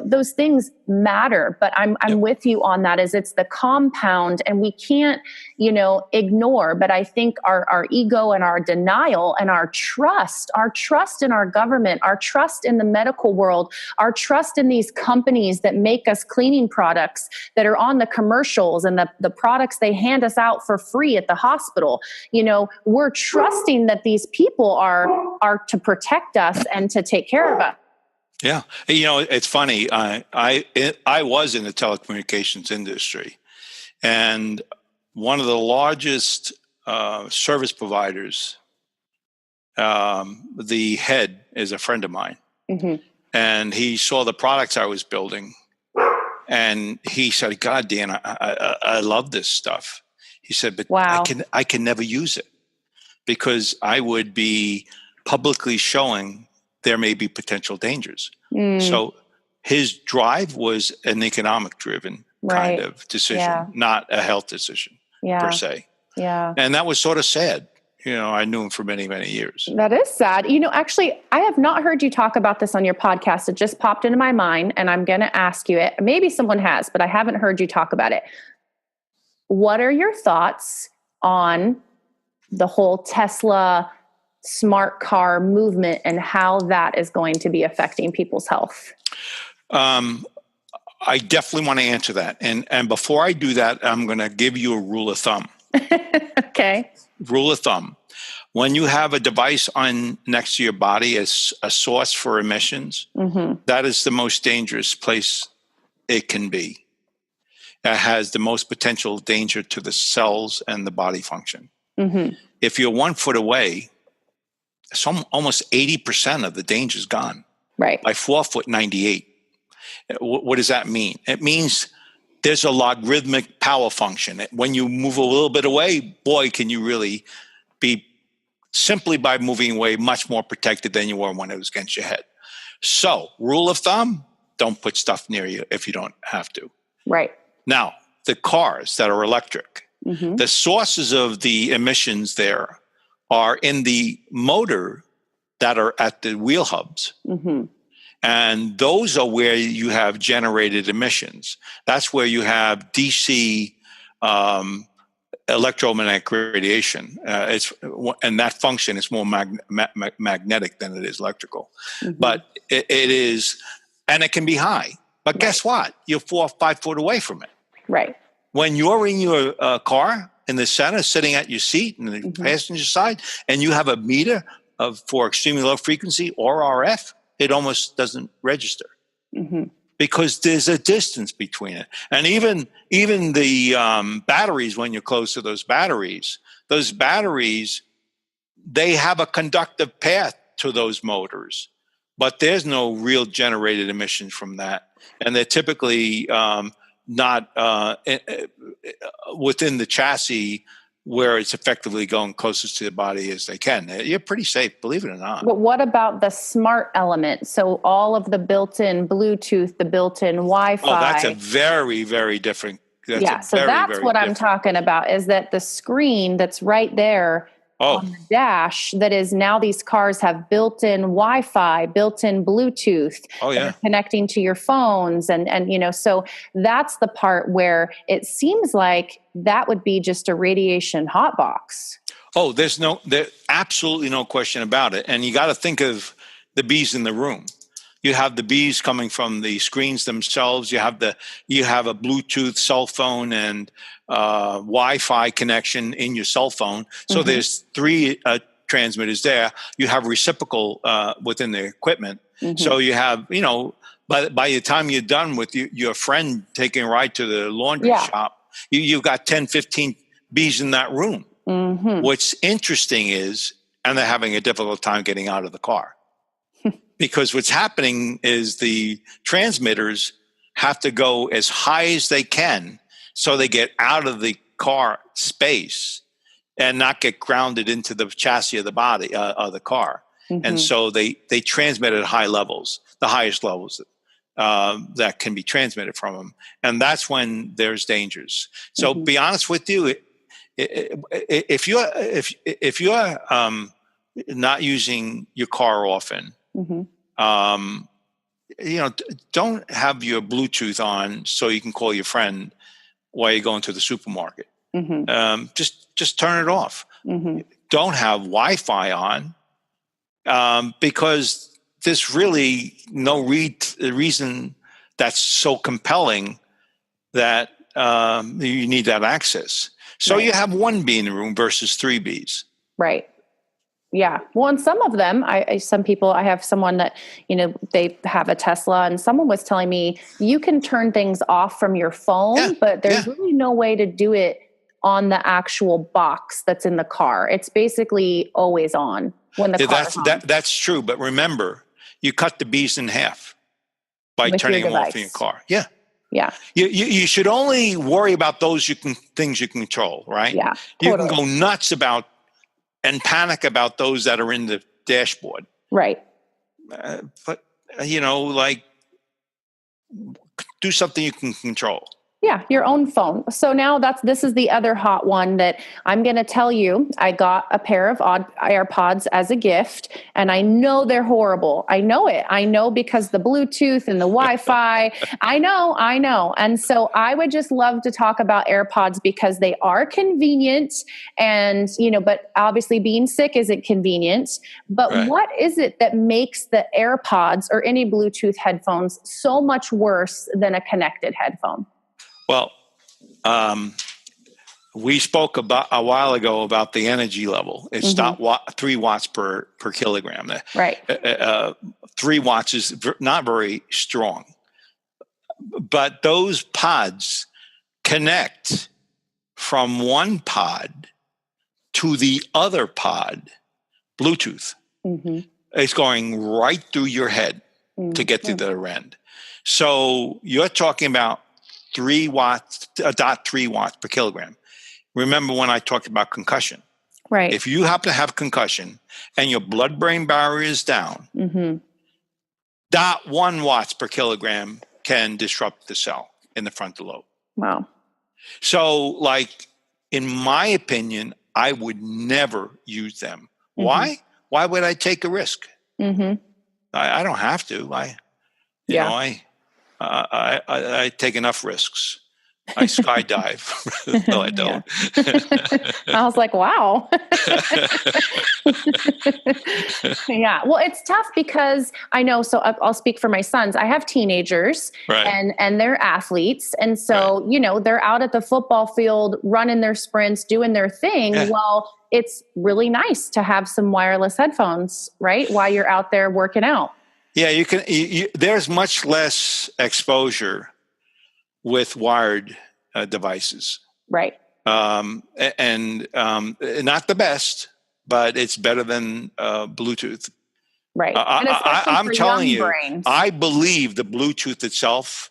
those things matter. But I'm with you on that, is it's the compound, and we can't, ignore. But I think our ego and our denial and our trust in our government, our trust in the medical world, our trust in these companies that make us cleaning products that are on the commercials and the products they hand us out for free at the hospital. We're trusting that these people are to protect us and to take care of us. Yeah. It's funny. I was in the telecommunications industry, and one of the largest service providers, the head is a friend of mine. And he saw the products I was building, and he said, God, Dan, I love this stuff. He said, but I can never use it because I would be publicly showing there may be potential dangers. So his drive was an economic driven kind of decision, not a health decision per se. And that was sort of sad. I knew him for many, many years. That is sad. Actually, I have not heard you talk about this on your podcast. It just popped into my mind, and I'm going to ask you it. Maybe someone has, but I haven't heard you talk about it. What are your thoughts on the whole Tesla smart car movement and how that is going to be affecting people's health? I definitely want to answer that. And before I do that, I'm going to give you a rule of thumb. Okay. Rule of thumb. When you have a device on next to your body as a source for emissions, that is the most dangerous place it can be. It has the most potential danger to the cells and the body function. If you're 1 foot away, almost 80% of the danger is gone. Right. By 4 foot, 98. What does that mean? It means there's a logarithmic power function. When you move a little bit away, boy, can you really be, simply by moving away, much more protected than you were when it was against your head. So, rule of thumb, don't put stuff near you if you don't have to. Right. Now, the cars that are electric, the sources of the emissions there are in the motor that are at the wheel hubs. And those are where you have generated emissions. That's where you have DC electromagnetic radiation. And that function is more magnetic than it is electrical. But it is, and it can be high. But guess what? You're 4 or 5 foot away from it. Right. When you're in your car in the center, sitting at your seat in the passenger side, and you have a meter for extremely low frequency or RF, it almost doesn't register because there's a distance between it. And even the batteries, when you're close to those batteries, they have a conductive path to those motors, but there's no real generated emissions from that. And they're typically not within the chassis where it's effectively going closest to the body as they can. You're pretty safe, believe it or not. But what about the smart element? So all of the built-in Bluetooth, the built-in Wi-Fi. Oh, that's a very, very different. That's what I'm talking about, is that the screen that's right there on the dash, that is now these cars have built-in Wi-Fi, built-in Bluetooth, that are connecting to your phones. And so that's the part where it seems like that would be just a radiation hotbox. Oh, there's absolutely no question about it. And you got to think of the bees in the room. You have the bees coming from the screens themselves. You have a Bluetooth cell phone and Wi-Fi connection in your cell phone. So there's 3 transmitters there. You have reciprocal within the equipment. So you have, by the time you're done with your friend taking a ride to the laundry shop, you've got 10, 15 bees in that room. What's interesting is, and they're having a difficult time getting out of the car. Because what's happening is the transmitters have to go as high as they can so they get out of the car space and not get grounded into the chassis of the body of the car. And so they transmit at high levels, the highest levels that can be transmitted from them. And that's when there's dangers. So be honest with you, if you're not using your car often, don't have your Bluetooth on so you can call your friend while you're going to the supermarket. Just turn it off. Don't have Wi-Fi on because there's really no reason that's so compelling that you need that access. So you have 1 bee in the room versus 3 bees. Right. Yeah. Well, and some of them, I have someone that, they have a Tesla, and someone was telling me you can turn things off from your phone, but there's really no way to do it on the actual box that's in the car. It's basically always on when the car's on. That's true. But remember, you cut the bees in half by turning them off in your car. Yeah. Yeah. You should only worry about those things you can control, right? Yeah. You can go nuts about and panic about those that are in the dashboard. Right. But, do something you can control. Yeah. Yeah, your own phone. So now this is the other hot one that I'm going to tell you. I got a pair of AirPods as a gift, and I know they're horrible. I know it. I know because the Bluetooth and the Wi-Fi. I know. And so I would just love to talk about AirPods because they are convenient, and but obviously being sick isn't convenient. But Right. what is it that makes the AirPods or any Bluetooth headphones so much worse than a connected headphone? Well, we spoke about a while ago about the energy level. It's not 3 watts per kilogram. Right. 3 watts is not very strong. But those pods connect from one pod to the other pod, Bluetooth. It's going right through your head to get to the other end. So you're talking about 3 watts, 0.3 watts per kilogram. Remember when I talked about concussion? Right. If you happen to have concussion and your blood-brain barrier is down, 0.1 watts per kilogram can disrupt the cell in the frontal lobe. Wow. So, like, in my opinion, I would never use them. Why? Why would I take a risk? I don't have to. I take enough risks. I skydive. No, I don't. I was like, wow. Yeah. Well, it's tough because I know, so I'll speak for my sons. I have teenagers and they're athletes. And so, they're out at the football field, running their sprints, doing their thing. Yeah. Well, it's really nice to have some wireless headphones, right? While you're out there working out. Yeah, you can. There's much less exposure with wired devices, right? And not the best, but it's better than Bluetooth, right? I'm telling you, brains. I believe the Bluetooth itself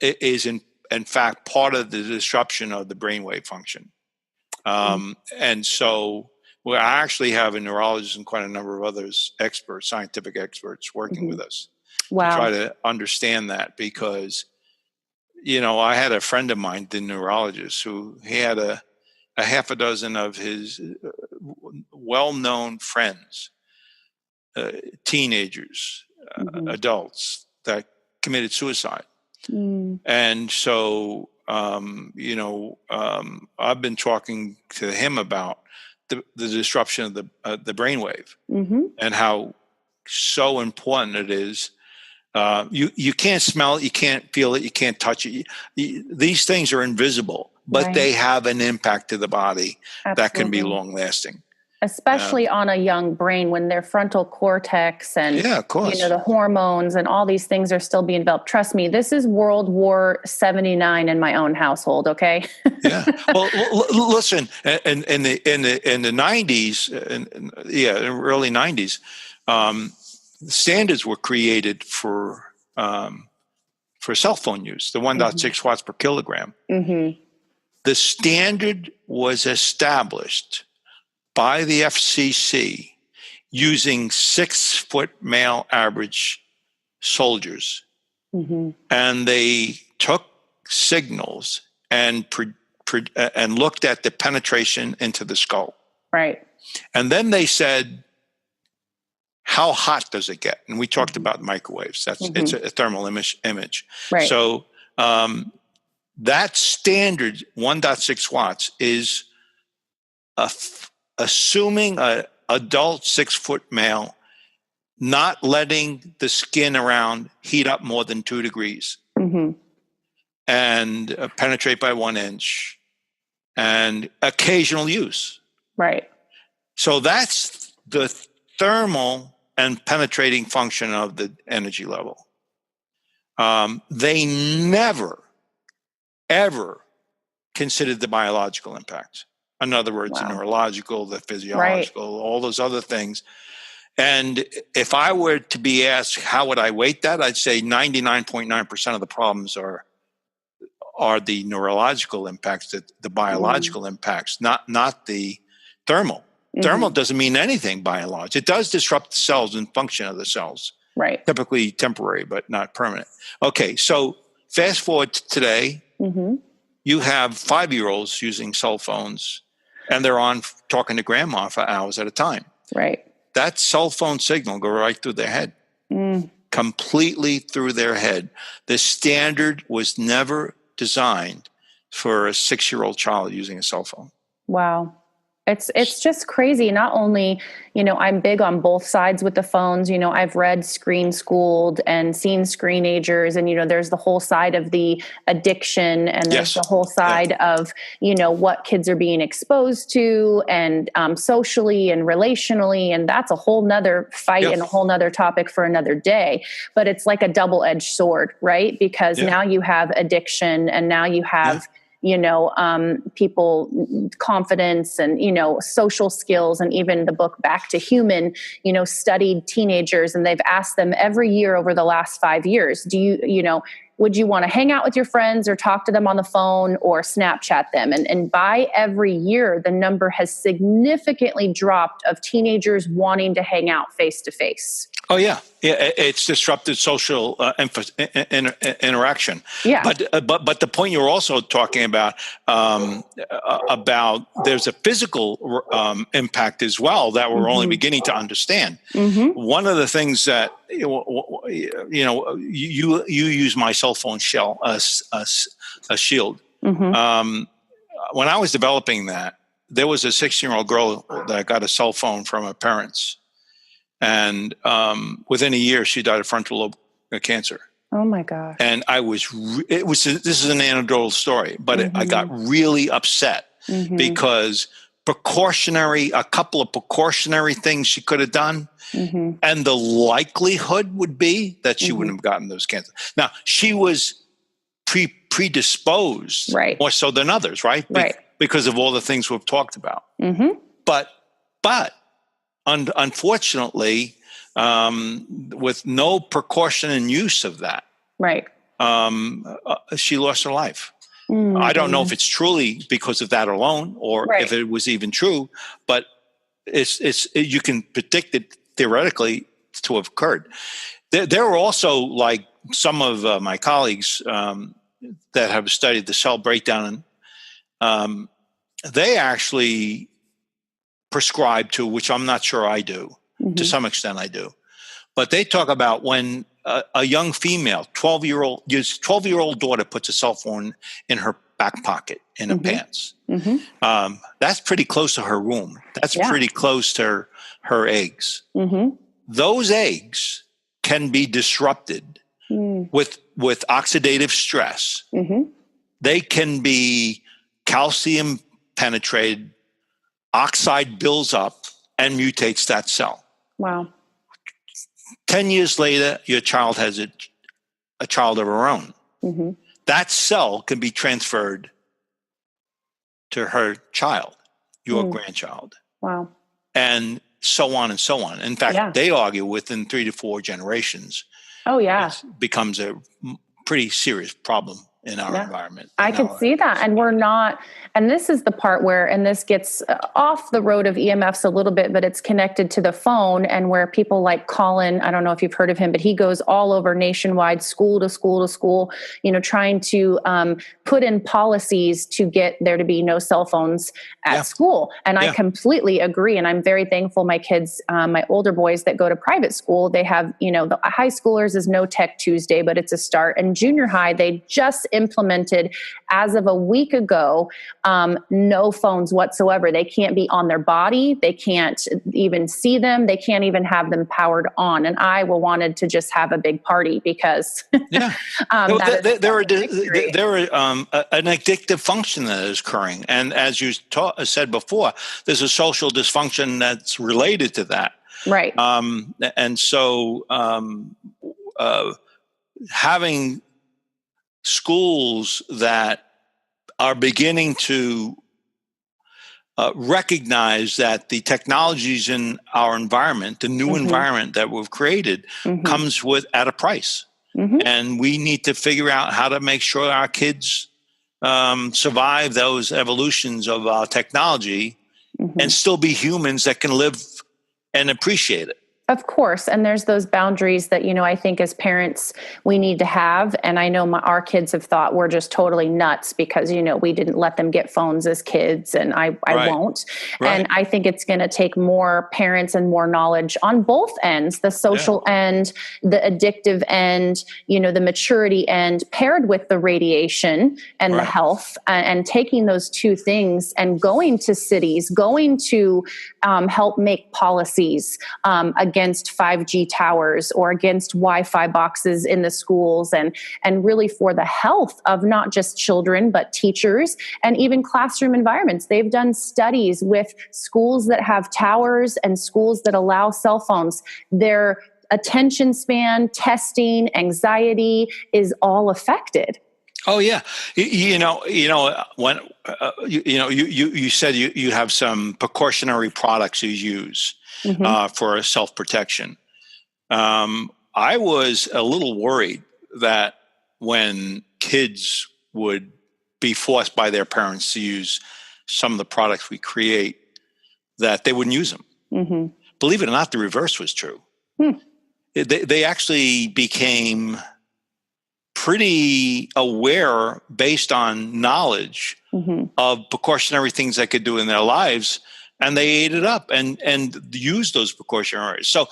is in fact part of the disruption of the brainwave function, and so. Well, I actually have a neurologist and quite a number of others, scientific experts working with us to try to understand that because, I had a friend of mine, the neurologist, who he had a half a dozen of his well-known friends, teenagers, adults that committed suicide. And so, I've been talking to him about the disruption of the brainwave and how so important it is. You can't smell it, you can't feel it, you can't touch it. These things are invisible, but they have an impact to the body that can be long lasting. Especially on a young brain when their frontal cortex and the hormones and all these things are still being developed. Trust me, this is World War 79 in my own household. Okay. Yeah. Well, listen, in the 90s, early 90s, standards were created for cell phone use. The 1.6 watts per kilogram. The standard was established by the FCC using 6-foot male average soldiers. And they took signals and looked at the penetration into the skull. Right. And then they said, how hot does it get? And we talked about microwaves. It's a thermal image. Right. So that standard 1.6 watts is assuming an adult 6-foot male not letting the skin around heat up more than 2 degrees and penetrate by 1 inch and occasional use. Right. So that's the thermal and penetrating function of the energy level. They never, ever considered the biological impact. In other words, the neurological, the physiological, all those other things. And if I were to be asked, how would I weight that? I'd say 99.9% of the problems are the neurological impacts, the biological impacts, not the thermal. Thermal doesn't mean anything biological. It does disrupt the cells and function of the cells. Right. Typically temporary, but not permanent. Okay, so Fast forward to today, you have 5-year-olds using cell phones, and they're on talking to grandma for hours at a time. Right. That cell phone signal go right through their head, completely through their head. The standard was never designed for a 6-year-old child using a cell phone. Wow. It's just crazy. Not only, I'm big on both sides with the phones. I've read Screen Schooled and seen Screenagers, and, there's the whole side of the addiction, and there's the whole side of, what kids are being exposed to, and socially and relationally. And that's a whole nother fight and a whole nother topic for another day. But it's like a double-edged sword, right? Because now you have addiction, and now you have people confidence and, social skills. And even the book Back to Human, studied teenagers, and they've asked them every year over the last 5 years, would you want to hang out with your friends or talk to them on the phone or Snapchat them? And by every year, the number has significantly dropped of teenagers wanting to hang out face to face. Oh, yeah. Yeah, it's disrupted social interaction. Yeah. But the point you're also talking about there's a physical impact as well that we're only beginning to understand. One of the things that you use my cell phone shell, a shield. When I was developing that, there was a 16-year-old girl that got a cell phone from her parents. And within a year, she died of frontal lobe cancer. Oh my gosh! And this is an anecdotal story, but I got really upset because a couple of precautionary things she could have done, and the likelihood would be that she wouldn't have gotten those cancers. Now, she was predisposed, right, more so than others, right? Right. Because of all the things we've talked about. But unfortunately, with no precaution and use of that, right, she lost her life. I don't know if it's truly because of that alone, or if it was even true, but it's you can predict it theoretically to have occurred. There are also, like some of my colleagues that have studied the cell breakdown, they actually prescribe to, which I'm not sure I do. To some extent I do. But they talk about when a young female, 12-year-old daughter puts a cell phone in her back pocket, in her pants. That's pretty close to her womb. That's pretty close to her eggs. Those eggs can be disrupted with oxidative stress. They can be calcium penetrated, oxide builds up and mutates that cell. Wow. 10 years later, your child has a child of her own. That cell can be transferred to her child, your grandchild. Wow. And so on and so on. In fact, they argue within 3 to 4 generations. Oh, yeah. It becomes a pretty serious problem in our environment. I can see that. And we're not, and this is the part where, and this gets off the road of EMFs a little bit, but it's connected to the phone, and where people like Colin, I don't know if you've heard of him, but he goes all over nationwide, school to school to school, trying to put in policies to get there to be no cell phones at school. And I completely agree. And I'm very thankful my kids, my older boys that go to private school, they have, the high schoolers is No Tech Tuesday, but it's a start. And junior high, they just implemented as of a week ago, no phones whatsoever. They can't be on their body. They can't even see them. They can't even have them powered on. And I wanted to just have a big party because there are an addictive function that is occurring. And as you said before, there's a social dysfunction that's related to that. Right. And so having schools that are beginning to recognize that the technologies in our environment, the new environment that we've created, comes at a price. And we need to figure out how to make sure our kids survive those evolutions of our technology and still be humans that can live and appreciate it. Of course. And there's those boundaries that, I think as parents, we need to have. And I know our kids have thought we're just totally nuts because, we didn't let them get phones as kids, and I won't. Right. And I think it's going to take more parents and more knowledge on both ends, the social end, the addictive end, the maturity end, paired with the radiation and the health, and taking those two things and going to cities, going to help make policies against 5G towers or against Wi-Fi boxes in the schools, and really for the health of not just children, but teachers and even classroom environments. They've done studies with schools that have towers and schools that allow cell phones. Their attention span, testing, anxiety is all affected. Oh yeah, when you said you have some precautionary products you use for self-protection. I was a little worried that when kids would be forced by their parents to use some of the products we create, that they wouldn't use them. Mm-hmm. Believe it or not, the reverse was true. They actually became pretty aware based on knowledge of precautionary things they could do in their lives, and they ate it up and used those precautionary. So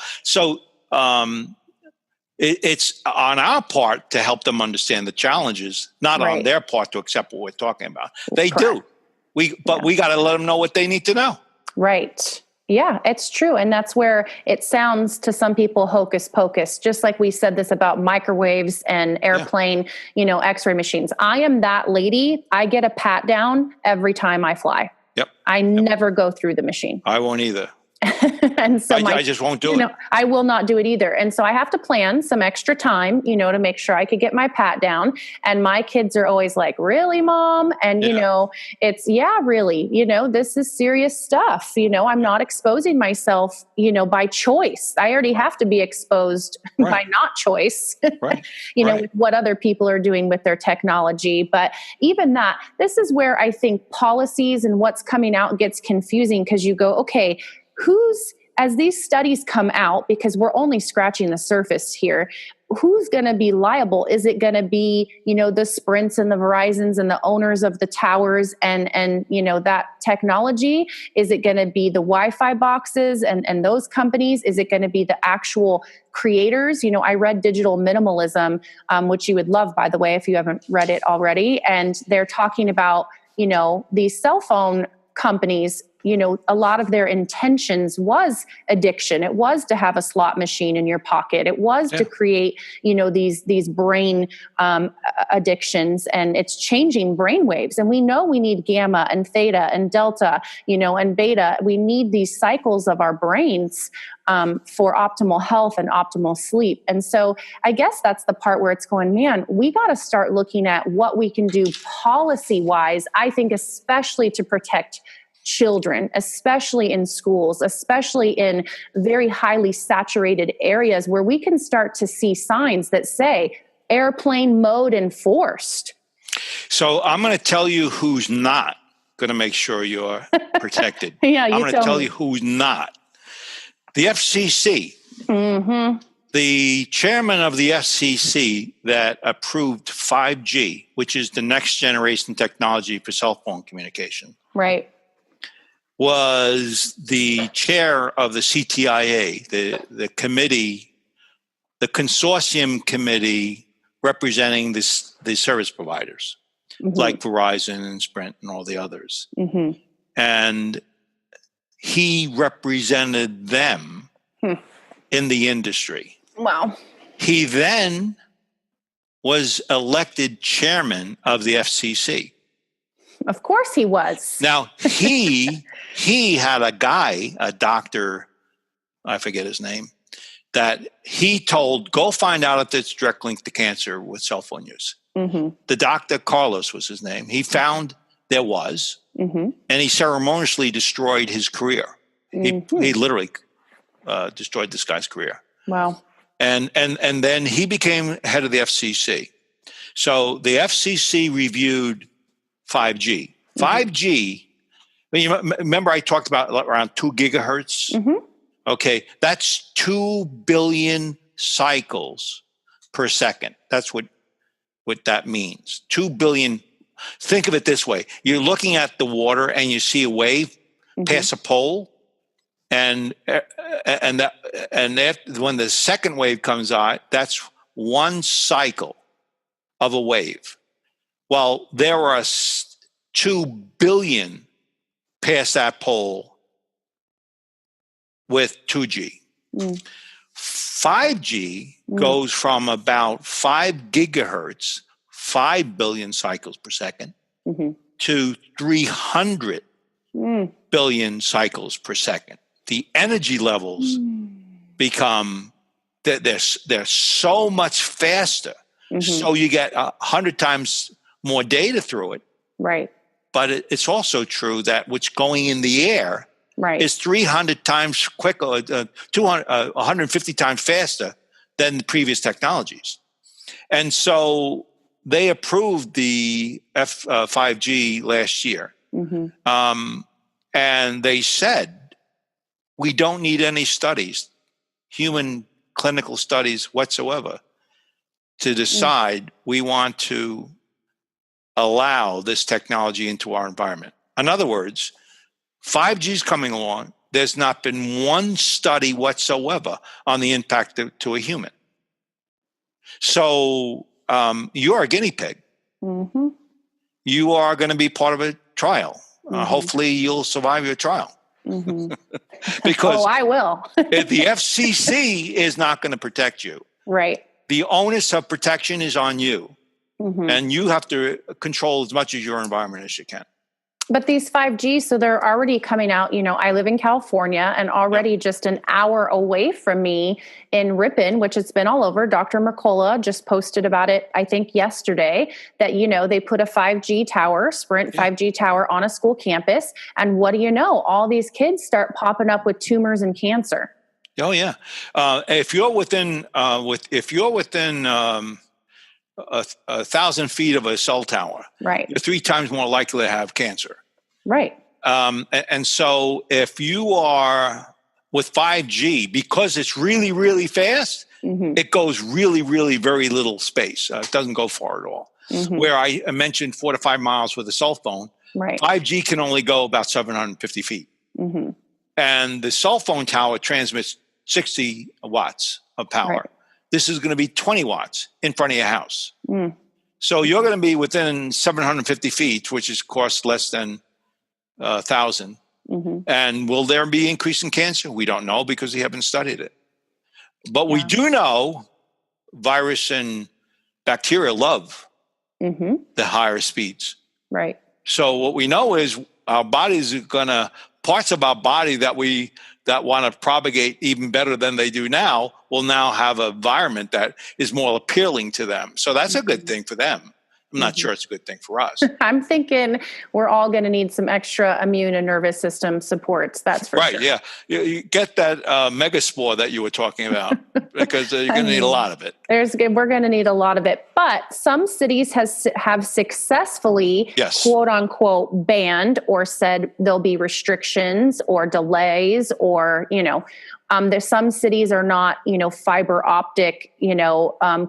it's on our part to help them understand the challenges, not on their part to accept what we're talking about. They do. We got to let them know what they need to know. Right. Yeah, it's true. And that's where it sounds to some people hocus pocus, just like we said this about microwaves and airplane, x-ray machines. I am that lady. I get a pat down every time I fly. Yep. I never go through the machine. I won't either. And so I just won't do it. I will not do it either. And so I have to plan some extra time, to make sure I could get my pat down. And my kids are always like, really, Mom? And, it's, really, this is serious stuff. I'm not exposing myself, by choice. I already have to be exposed by not choice, with what other people are doing with their technology. But even that, this is where I think policies and what's coming out gets confusing, because you go, okay, as these studies come out, because we're only scratching the surface here, who's going to be liable? Is it going to be, the Sprints and the Verizons and the owners of the towers and that technology? Is it going to be the Wi-Fi boxes and those companies? Is it going to be the actual creators? I read Digital Minimalism, which you would love, by the way, if you haven't read it already. And they're talking about, these cell phone companies. A lot of their intentions was addiction. It was to have a slot machine in your pocket. It was to create, these brain addictions, and it's changing brain waves. And we know we need gamma and theta and delta, and beta. We need these cycles of our brains for optimal health and optimal sleep. And so I guess that's the part where it's going, man, we got to start looking at what we can do policy-wise, I think, especially to protect children, especially in schools, especially in very highly saturated areas where we can start to see signs that say airplane mode enforced. So I'm going to tell you who's not going to make sure you're protected. I'm going to tell you who's not. The FCC. Mm-hmm. The chairman of the FCC that approved 5G, which is the next generation technology for cell phone communication. Right. Was the chair of the CTIA, the committee, the consortium committee representing the service providers, like Verizon and Sprint and all the others. Mm-hmm. And he represented them in the industry. Wow. He then was elected chairman of the FCC. Of course he was. Now, he had a guy, a doctor, I forget his name, that he told, go find out if there's direct link to cancer with cell phone use. Mm-hmm. The doctor, Carlos was his name. He found there was, and he ceremoniously destroyed his career. Mm-hmm. He literally destroyed this guy's career. Wow. And then he became head of the FCC. So the FCC reviewed 5G. 5G, remember I talked about around 2 gigahertz? Mm-hmm. Okay, that's 2 billion cycles per second. That's what that means. 2 billion. Think of it this way. You're looking at the water and you see a wave pass a pole, and when the second wave comes out, that's one cycle of a wave. Well, there are 2 billion past that pole with 2G. 5G goes from about 5 gigahertz, 5 billion cycles per second, to 300 billion cycles per second. The energy levels become, they're so much faster. So you get 100 times more data through it. Right. But it's also true that what's going in the air is 300 times quicker, 150 times faster than the previous technologies. And so they approved the 5G last year. And they said, we don't need any studies, human clinical studies whatsoever, to decide we want to allow this technology into our environment. In other words, 5G is coming along. There's not been one study whatsoever on the impact to a human. So you're a guinea pig. You are going to be part of a trial. Hopefully you'll survive your trial. Because I will. if the FCC is not going to protect you. Right. The onus of protection is on you. And you have to control as much of your environment as you can. But these 5G, so they're already coming out. You know, I live in California, and already just an hour away from me in Ripon, which it's been all over. Dr. Mercola just posted about it, I think yesterday, that, you know, they put a 5G tower, Sprint 5G tower on a school campus. And what do you know? All these kids start popping up with tumors and cancer. Oh, yeah. If you're within 1,000 feet of a cell tower, right, you're 3 times more likely to have cancer. Right. And so if you are with 5G, because it's really, really fast, it goes really, really very little space. It doesn't go far at all. Where I mentioned 4 to 5 miles with a cell phone, 5G can only go about 750 feet. And the cell phone tower transmits 60 watts of power. Right. This is going to be 20 watts in front of your house. So you're going to be within 750 feet, which is cost less than 1,000. And will there be increase in cancer? We don't know because we haven't studied it. But we do know virus and bacteria love the higher speeds. Right. So what we know is our bodies are going to, parts of our body that want to propagate even better than they do now will now have an environment that is more appealing to them. So that's a good thing for them. I'm not sure it's a good thing for us. I'm thinking we're all going to need some extra immune and nervous system supports. That's for sure. Right, yeah. You get that megaspore that you were talking about because you're going to need a lot of it. We're going to need a lot of it. But some cities have successfully, quote unquote, banned or said there'll be restrictions or delays or, there's some cities are not, fiber optic,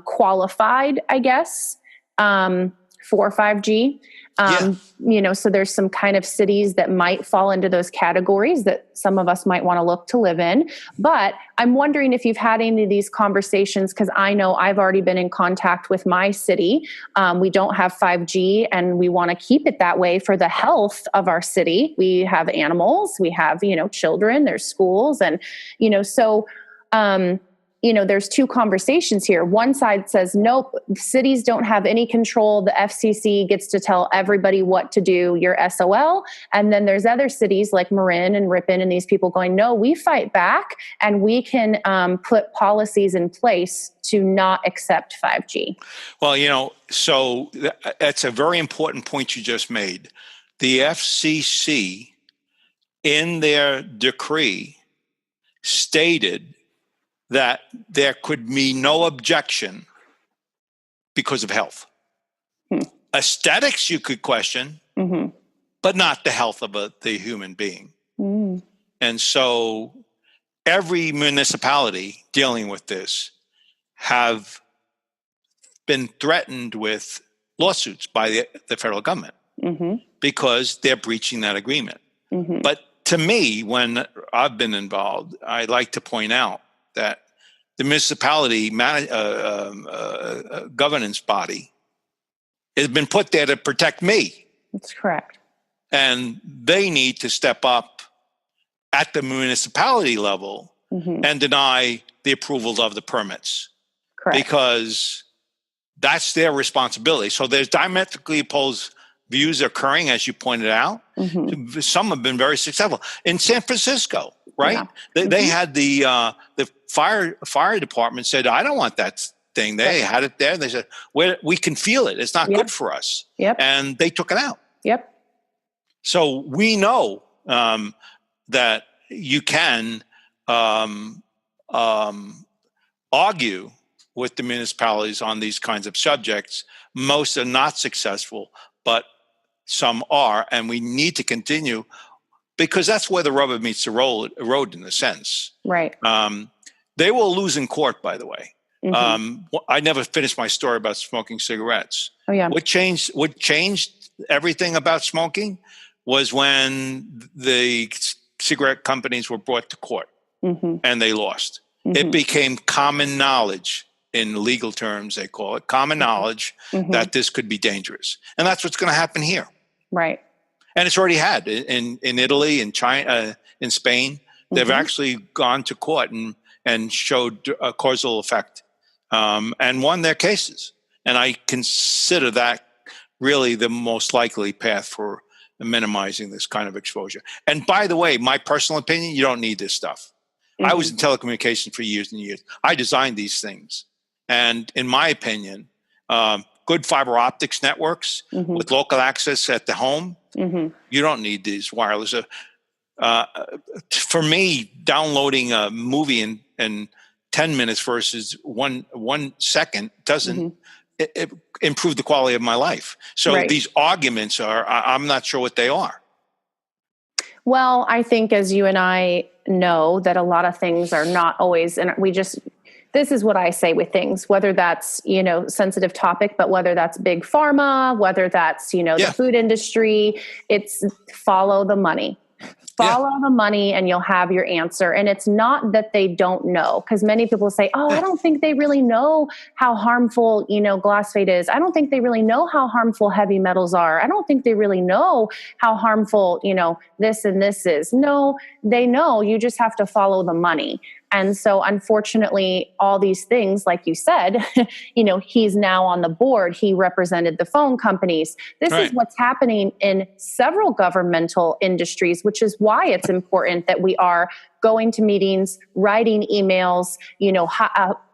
qualified, I guess. For 5G. So there's some kind of cities that might fall into those categories that some of us might want to look to live in. But I'm wondering if you've had any of these conversations, because I know I've already been in contact with my city. We don't have 5G and we want to keep it that way for the health of our city. We have animals, we have, children, there's schools and, there's two conversations here. One side says, nope, cities don't have any control. The FCC gets to tell everybody what to do. You're SOL. And then there's other cities like Marin and Ripon and these people going, no, we fight back and we can put policies in place to not accept 5G. Well, so that's a very important point you just made. The FCC in their decree stated that there could be no objection because of health. Aesthetics you could question, but not the health of the human being. And so every municipality dealing with this have been threatened with lawsuits by the federal government because they're breaching that agreement. But to me, when I've been involved, I like to point out that the municipality governance body has been put there to protect me. That's correct. And they need to step up at the municipality level and deny the approvals of the permits. Correct. Because that's their responsibility. So there's diametrically opposed views occurring, as you pointed out. Some have been very successful. In San Francisco, right? Yeah. They had the fire department said, I don't want that thing. They had it there. And they said, we can feel it. It's not good for us. And they took it out. So we know that you can argue with the municipalities on these kinds of subjects. Most are not successful, but some are, and we need to continue because that's where the rubber meets the road in a sense. Right. They will lose in court, by the way. I never finished my story about smoking cigarettes. Oh, yeah. What changed everything about smoking was when the cigarette companies were brought to court and they lost. It became common knowledge. In legal terms, they call it common knowledge that this could be dangerous. And that's what's going to happen here. Right. And it's already had in Italy, in China, in Spain. They've actually gone to court and showed a causal effect and won their cases. And I consider that really the most likely path for minimizing this kind of exposure. And by the way, my personal opinion, you don't need this stuff. I was in telecommunications for years and years. I designed these things. And in my opinion, good fiber optics networks with local access at the home, you don't need these wireless. For me, downloading a movie in 10 minutes versus one second doesn't improve the quality of my life. So these arguments I'm not sure what they are. Well, I think as you and I know that a lot of things are not always, and this is what I say with things, whether that's, sensitive topic, but whether that's big pharma, whether that's, the food industry, it's follow the money. Follow the money and you'll have your answer. And it's not that they don't know, because many people say, I don't think they really know how harmful, glyphosate is. I don't think they really know how harmful heavy metals are. I don't think they really know how harmful, this and this is. No, they know. You just have to follow the money. And so unfortunately, all these things, like you said, he's now on the board. He represented the phone companies. This is what's happening in several governmental industries, which is why it's important that we are going to meetings, writing emails,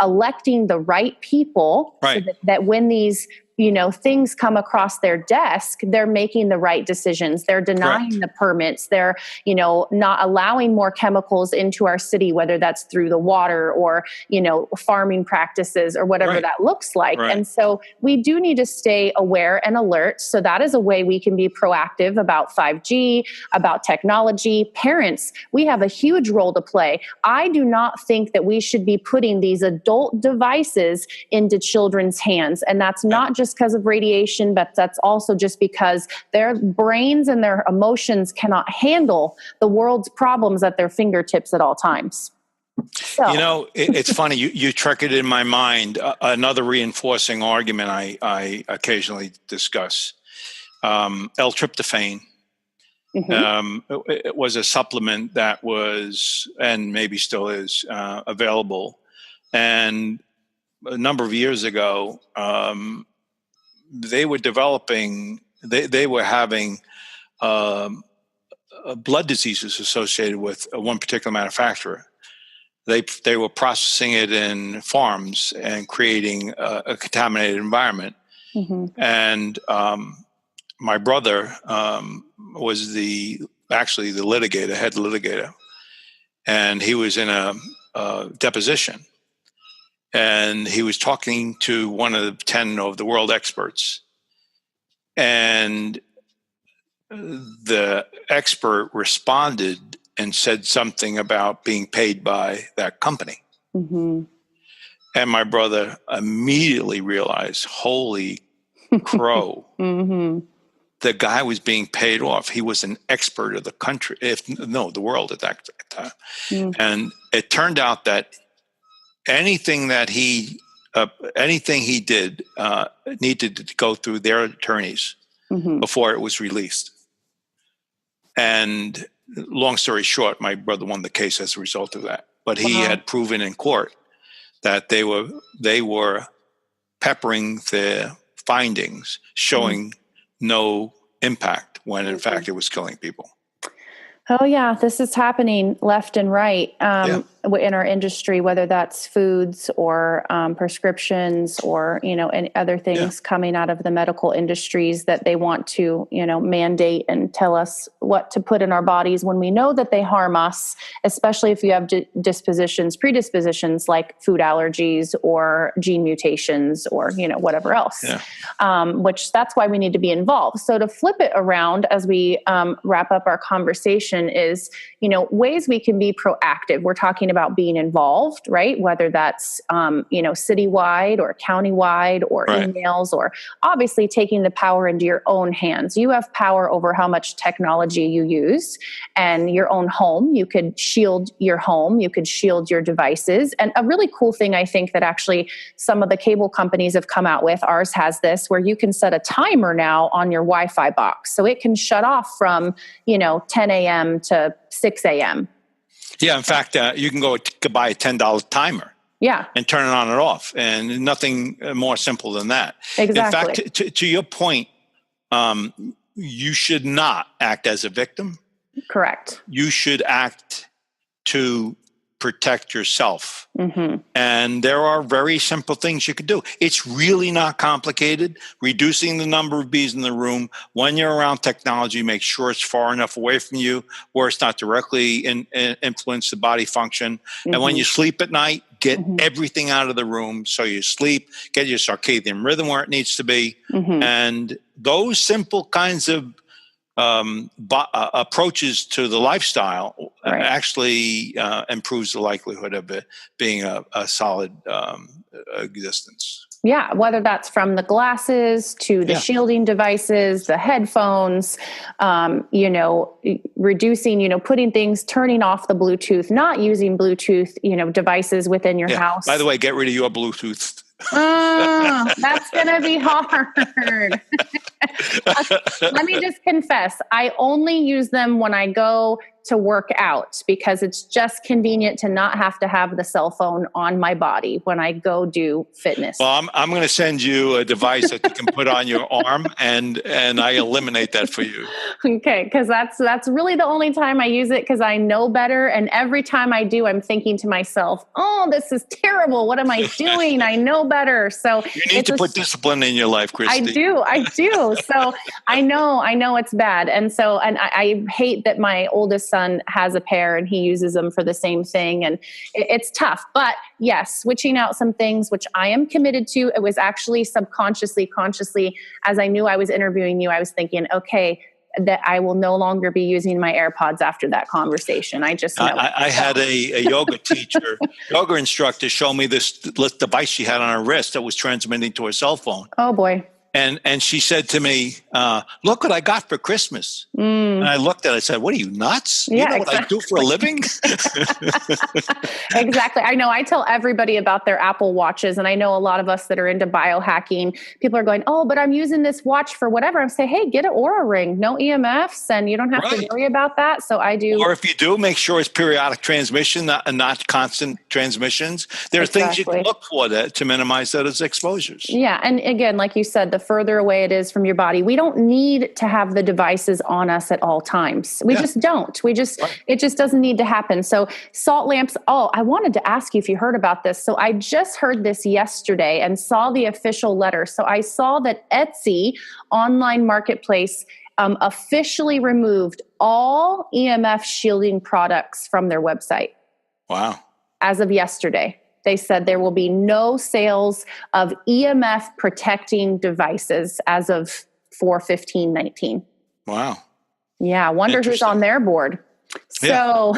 electing the right people so that when these things come across their desk, they're making the right decisions. They're denying the permits. They're, not allowing more chemicals into our city, whether that's through the water or, farming practices or whatever that looks like. And so we do need to stay aware and alert. So that is a way we can be proactive about 5G, about technology. Parents, we have a huge role to play. I do not think that we should be putting these adult devices into children's hands. And that's not just because of radiation, but that's also just because their brains and their emotions cannot handle the world's problems at their fingertips at all times. So. It's funny. You triggered in my mind another reinforcing argument I occasionally discuss. L-tryptophan. It was a supplement that was, and maybe still is, available. And a number of years ago, they were developing, they were having blood diseases associated with one particular manufacturer. They were processing it in farms and creating a contaminated environment. And my brother was actually the litigator, head litigator, and he was in a deposition. And he was talking to one of the 10 of the world experts. And the expert responded and said something about being paid by that company. Mm-hmm. And my brother immediately realized, holy crow, Mm-hmm. the guy was being paid off. He was an expert of the country, the world at that time. Mm-hmm. And it turned out that anything he did needed to go through their attorneys Mm-hmm. before it was released. And long story short, my brother won the case as a result of that. But he had proven in court that they were peppering the findings, showing no impact when in fact it was killing people. Oh yeah, this is happening left and right in our industry, whether that's foods or prescriptions or, and other things coming out of the medical industries that they want to, mandate and tell us what to put in our bodies when we know that they harm us, especially if you have predispositions like food allergies or gene mutations or, whatever else, which that's why we need to be involved. So to flip it around as we wrap up our conversation is, ways we can be proactive. We're talking about being involved, right? Whether that's, citywide or countywide or emails, or obviously taking the power into your own hands. You have power over how much technology you use and your own home. You could shield your home. You could shield your devices. And a really cool thing, I think, that actually some of the cable companies have come out with, ours has this, where you can set a timer now on your Wi-Fi box. So it can shut off from, 10 a.m. to 6 a.m. Yeah, in fact, you can go buy a $10 timer. Yeah. And turn it on and off. And nothing more simple than that. Exactly. In fact, to your point, you should not act as a victim. Correct. You should act to protect yourself. Mm-hmm. And there are very simple things you could do. It's really not complicated. Reducing the number of bees in the room. When you're around technology, make sure it's far enough away from you where it's not directly influence the body function. Mm-hmm. And when you sleep at night, get everything out of the room so you sleep, get your circadian rhythm where it needs to be. Mm-hmm. And those simple kinds of approaches to the lifestyle actually improves the likelihood of it being a solid existence. Yeah, whether that's from the glasses to the shielding devices, the headphones, reducing, putting things, turning off the Bluetooth, not using Bluetooth, devices within your house. By the way, get rid of your Bluetooth. That's going to be hard. Let me just confess, I only use them when I go to work out because it's just convenient to not have to have the cell phone on my body when I go do fitness. Well, I'm going to send you a device that you can put on your arm, and I eliminate that for you. Okay, because that's really the only time I use it, because I know better, and every time I do, I'm thinking to myself, "Oh, this is terrible. What am I doing? I know better." So you need to put discipline in your life, Christy. I do. So I know it's bad, and I hate that my oldest son has a pair and he uses them for the same thing, and it's tough. But yes, switching out some things, which I am committed to. It was actually consciously, as I knew I was interviewing you, I was thinking, okay, that I will no longer be using my AirPods after that conversation. I just know. I had a yoga yoga instructor show me this device she had on her wrist that was transmitting to her cell phone. Oh boy. And she said to me, look what I got for Christmas. And I looked at it, I said, what are you, nuts? You know what I do for a living? Exactly. I know. I tell everybody about their Apple Watches, and I know a lot of us that are into biohacking, people are going, oh, but I'm using this watch for whatever. I'm saying, hey, get an Oura Ring, no EMFs, and you don't have to worry about that. So I do. Or if you do, make sure it's periodic transmission, not constant transmissions. There are things you can look for to minimize those exposures. Yeah. And again, like you said, the further away it is from your body, we don't need to have the devices on us at all times. We just don't. It just doesn't need to happen. So salt lamps. Oh, I wanted to ask you if you heard about this. So I just heard this yesterday and saw the official letter. So I saw that Etsy online marketplace officially removed all EMF shielding products from their website. Wow. As of yesterday. They said there will be no sales of EMF protecting devices as of 4/15/19. Wow. Yeah, I wonder who's on their board. So,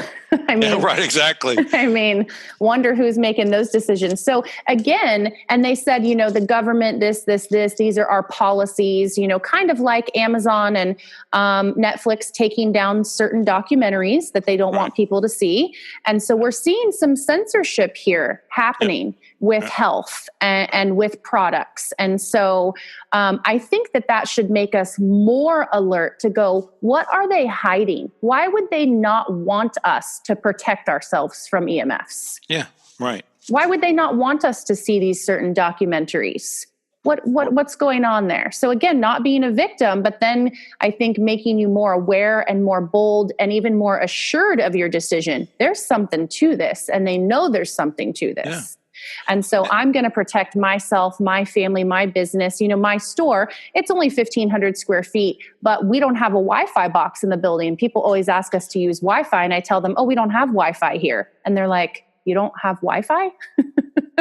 I mean, Yeah, right, exactly. I mean, wonder who's making those decisions. So again, and they said, the government, these are our policies, kind of like Amazon and Netflix taking down certain documentaries that they don't want people to see. And so we're seeing some censorship here happening with health and with products. And so I think that should make us more alert to go, what are they hiding? Why would they not want us to protect ourselves from EMFs? Yeah, right. Why would they not want us to see these certain documentaries? What's going on there? So again, not being a victim, but then I think making you more aware and more bold and even more assured of your decision. There's something to this, and they know there's something to this. Yeah. And so I'm going to protect myself, my family, my business. My store, it's only 1,500 square feet, but we don't have a Wi-Fi box in the building. People always ask us to use Wi-Fi, and I tell them, we don't have Wi-Fi here. And they're like, you don't have Wi-Fi?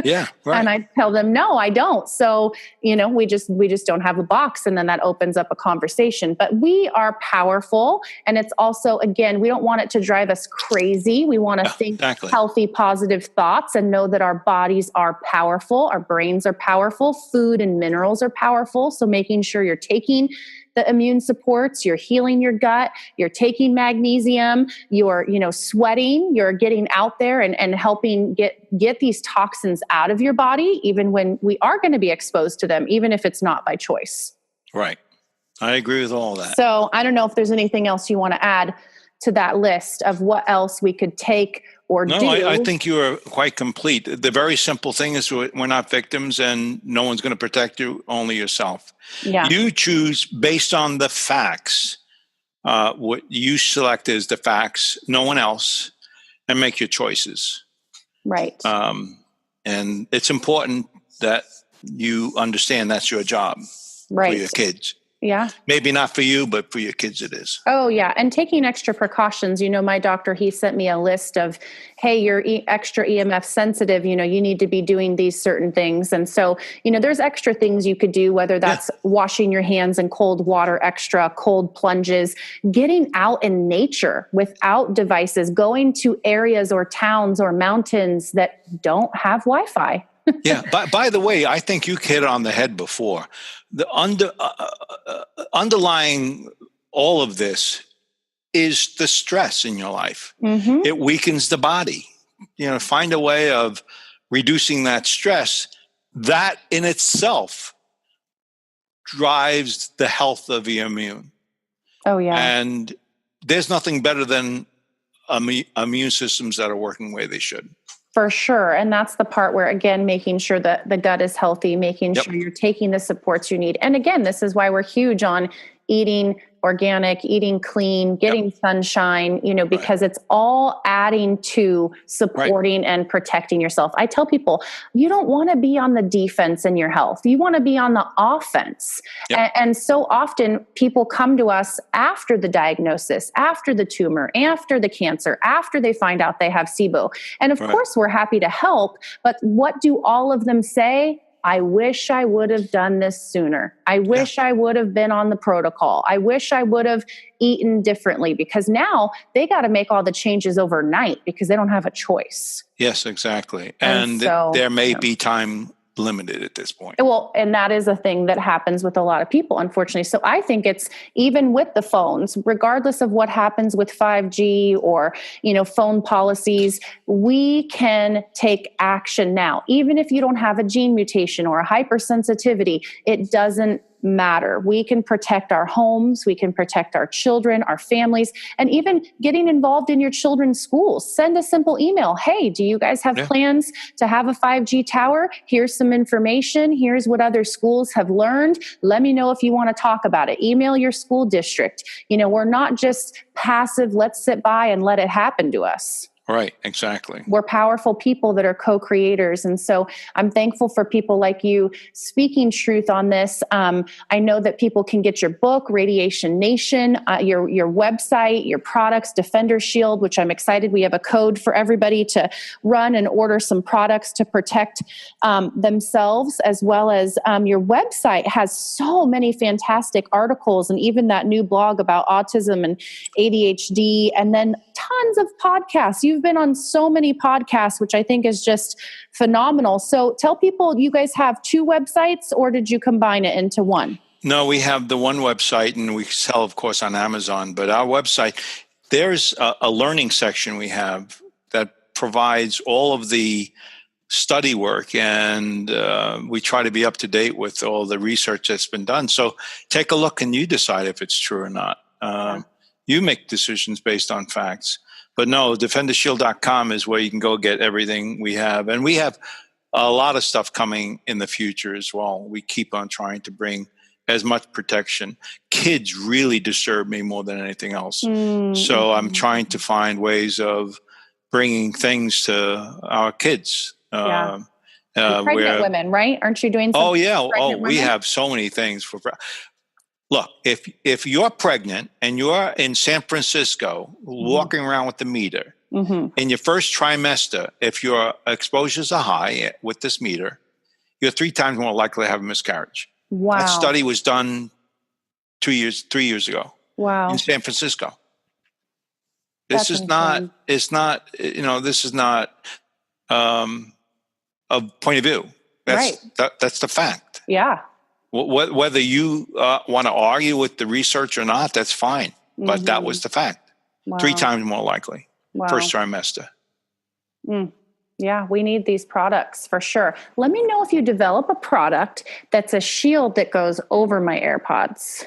Yeah, right. And I tell them, no, I don't. So, we just don't have a box. And then that opens up a conversation. But we are powerful. And it's also, again, we don't want it to drive us crazy. We want to think healthy, positive thoughts and know that our bodies are powerful. Our brains are powerful. Food and minerals are powerful. So making sure you're taking the immune supports, you're healing your gut, you're taking magnesium, you're, sweating, you're getting out there and helping get these toxins out of your body, even when we are going to be exposed to them, even if it's not by choice. Right. I agree with all that. So I don't know if there's anything else you want to add to that list of what else we could take or do. No, I think you are quite complete. The very simple thing is we're not victims and no one's going to protect you, only yourself. Yeah. You choose based on the facts. What you select is the facts, no one else, and make your choices. Right. And it's important that you understand that's your job for your kids. Yeah. Maybe not for you, but for your kids it is. Oh, yeah. And taking extra precautions. My doctor, he sent me a list of, hey, you're extra EMF sensitive. You need to be doing these certain things. And so, there's extra things you could do, whether that's washing your hands in cold water, extra cold plunges, getting out in nature without devices, going to areas or towns or mountains that don't have Wi-Fi. Yeah. By the way, I think you hit on the head before. The underlying all of this is the stress in your life. Mm-hmm. It weakens the body. Find a way of reducing that stress. That in itself drives the health of the immune. Oh, yeah. And there's nothing better than immune systems that are working the way they should. For sure. And that's the part where, again, making sure that the gut is healthy, making sure you're taking the supports you need. And again, this is why we're huge on eating organic, eating clean, getting sunshine, because it's all adding to supporting and protecting yourself. I tell people, you don't want to be on the defense in your health. You want to be on the offense. Yep. And so often people come to us after the diagnosis, after the tumor, after the cancer, after they find out they have SIBO. And of course, we're happy to help. But what do all of them say? I wish I would have done this sooner. I wish I would have been on the protocol. I wish I would have eaten differently, because now they got to make all the changes overnight because they don't have a choice. Yes, exactly. And so, there may be time limited at this point. Well, and that is a thing that happens with a lot of people, unfortunately. So I think it's even with the phones, regardless of what happens with 5G or, phone policies, we can take action now. Even if you don't have a gene mutation or a hypersensitivity, it doesn't matter. We can protect our homes, we can protect our children, our families, and even getting involved in your children's schools. Send a simple email. Hey, do you guys have plans to have a 5G tower? Here's some information. Here's what other schools have learned. Let me know if you want to talk about it. Email your school district. We're not just passive, let's sit by and let it happen to us. Right, exactly. We're powerful people that are co-creators. And so I'm thankful for people like you speaking truth on this. I know that people can get your book, Radiation Nation, your website, your products, DefenderShield, which I'm excited. We have a code for everybody to run and order some products to protect themselves, as well as your website has so many fantastic articles, and even that new blog about autism and ADHD, and then tons of podcasts. You've been on so many podcasts, which I think is just phenomenal. So tell people, you guys have 2 websites, or did you combine it into one? No, we have the one website, and we sell, of course, on Amazon. But our website, there's a learning section we have that provides all of the study work, and we try to be up to date with all the research that's been done. So take a look and you decide if it's true or not. You make decisions based on facts. But no, DefenderShield.com is where you can go get everything we have. And we have a lot of stuff coming in the future as well. We keep on trying to bring as much protection. Kids really disturb me more than anything else. So I'm trying to find ways of bringing things to our kids. Pregnant women, right? Aren't you doing something? Oh, yeah. We have so many things for. Look, if you're pregnant and you're in San Francisco walking around with the meter in your first trimester, if your exposures are high with this meter, you're 3 times more likely to have a miscarriage. Wow. That study was done 3 years ago. Wow. In San Francisco. This is not a point of view. That's the fact. Yeah. Whether you want to argue with the research or not, that's fine. But that was the fact. Wow. 3 times more likely. Wow. First trimester. Yeah, we need these products for sure. Let me know if you develop a product that's a shield that goes over my AirPods.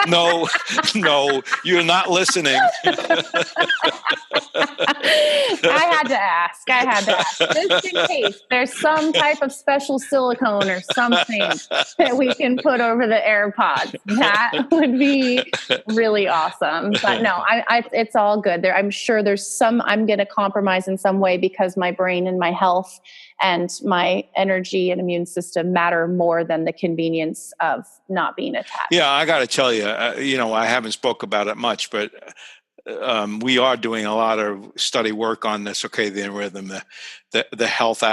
No, you're not listening. I had to ask. Just in case there's some type of special silicone or something that we can put over the AirPods. That would be really awesome. But no, it's all good. I'm sure there's some, I'm going to compromise in some way because my brain and my health and my energy and immune system matter more than the convenience of not being attached. Yeah, I got to tell you, I haven't spoke about it much, but we are doing a lot of study work on this circadian rhythm, the health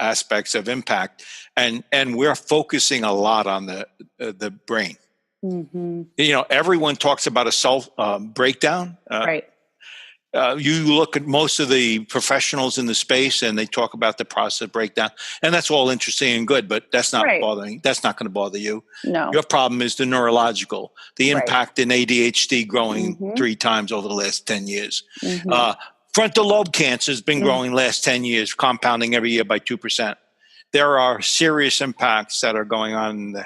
aspects of impact, and we're focusing a lot on the brain. Everyone talks about a self breakdown. Right. You look at most of the professionals in the space and they talk about the process breakdown, and that's all interesting and good, but that's not bothering. That's not going to bother you. No. Your problem is the neurological, the impact in ADHD growing 3 times over the last 10 years. Frontal lobe cancer has been growing last 10 years, compounding every year by 2%. There are serious impacts that are going on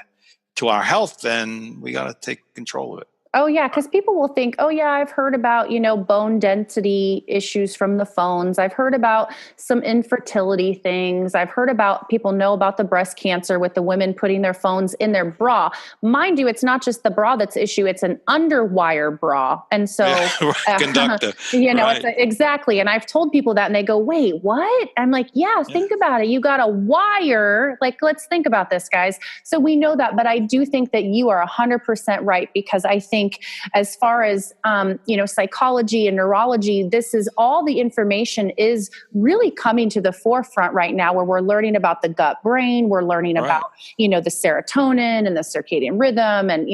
to our health, and we got to take control of it. Oh, yeah, because people will think, oh, yeah, I've heard about, bone density issues from the phones. I've heard about some infertility things. I've heard about people know about the breast cancer with the women putting their phones in their bra. Mind you, it's not just the bra that's the issue. It's an underwire bra. And so, conductor. It's exactly. And I've told people that and they go, wait, what? I'm like, yeah, think about it. You got a wire. Like, let's think about this, guys. So we know that. But I do think that you are 100% right, because I think as far as, psychology and neurology, this is all the information is really coming to the forefront right now, where we're learning about the gut brain. We're learning about, the serotonin and the circadian rhythm and,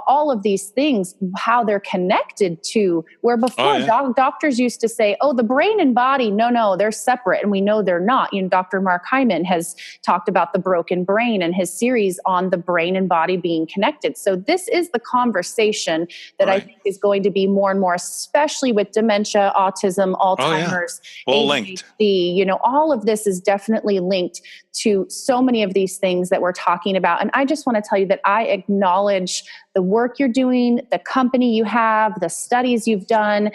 all of these things, how they're connected to where before doctors used to say, oh, the brain and body. No, they're separate. And we know they're not. Dr. Mark Hyman has talked about the broken brain and his series on the brain and body being connected. So this is the conversation that I think is going to be more and more, especially with dementia, autism, Alzheimer's, all linked. All of this is definitely linked to so many of these things that we're talking about. And I just want to tell you that I acknowledge the work you're doing, the company you have, the studies you've done,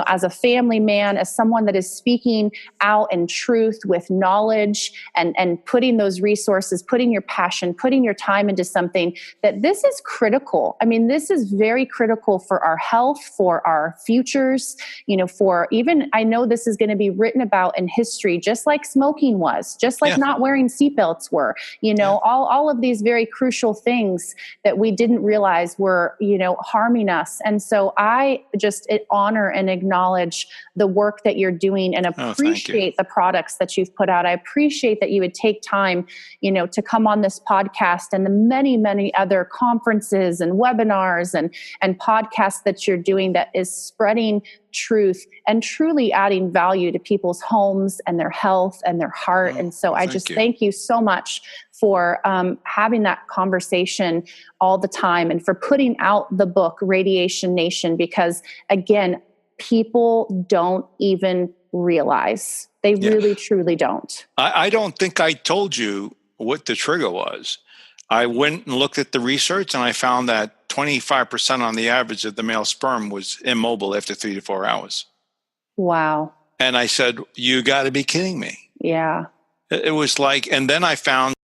as a family man, as someone that is speaking out in truth with knowledge and putting those resources, putting your passion, putting your time into something, that this is critical. I mean, this is very critical for our health, for our futures, for even, I know this is going to be written about in history, just like smoking was, just like not wearing seatbelts were, all of these very crucial things that we didn't realize were, harming us. And so I just honor and acknowledge the work that you're doing and appreciate the products that you've put out. I appreciate that you would take time, to come on this podcast and the many, many other conferences and webinars and podcasts that you're doing that is spreading truth and truly adding value to people's homes and their health and their heart. And so I just thank you so much for having that conversation all the time and for putting out the book Radiation Nation, because again, people don't even realize. They really, truly don't. I don't think I told you what the trigger was. I went and looked at the research and I found that 25% on the average of the male sperm was immobile after 3 to 4 hours. Wow. And I said, you got to be kidding me. Yeah. It was like, and then I found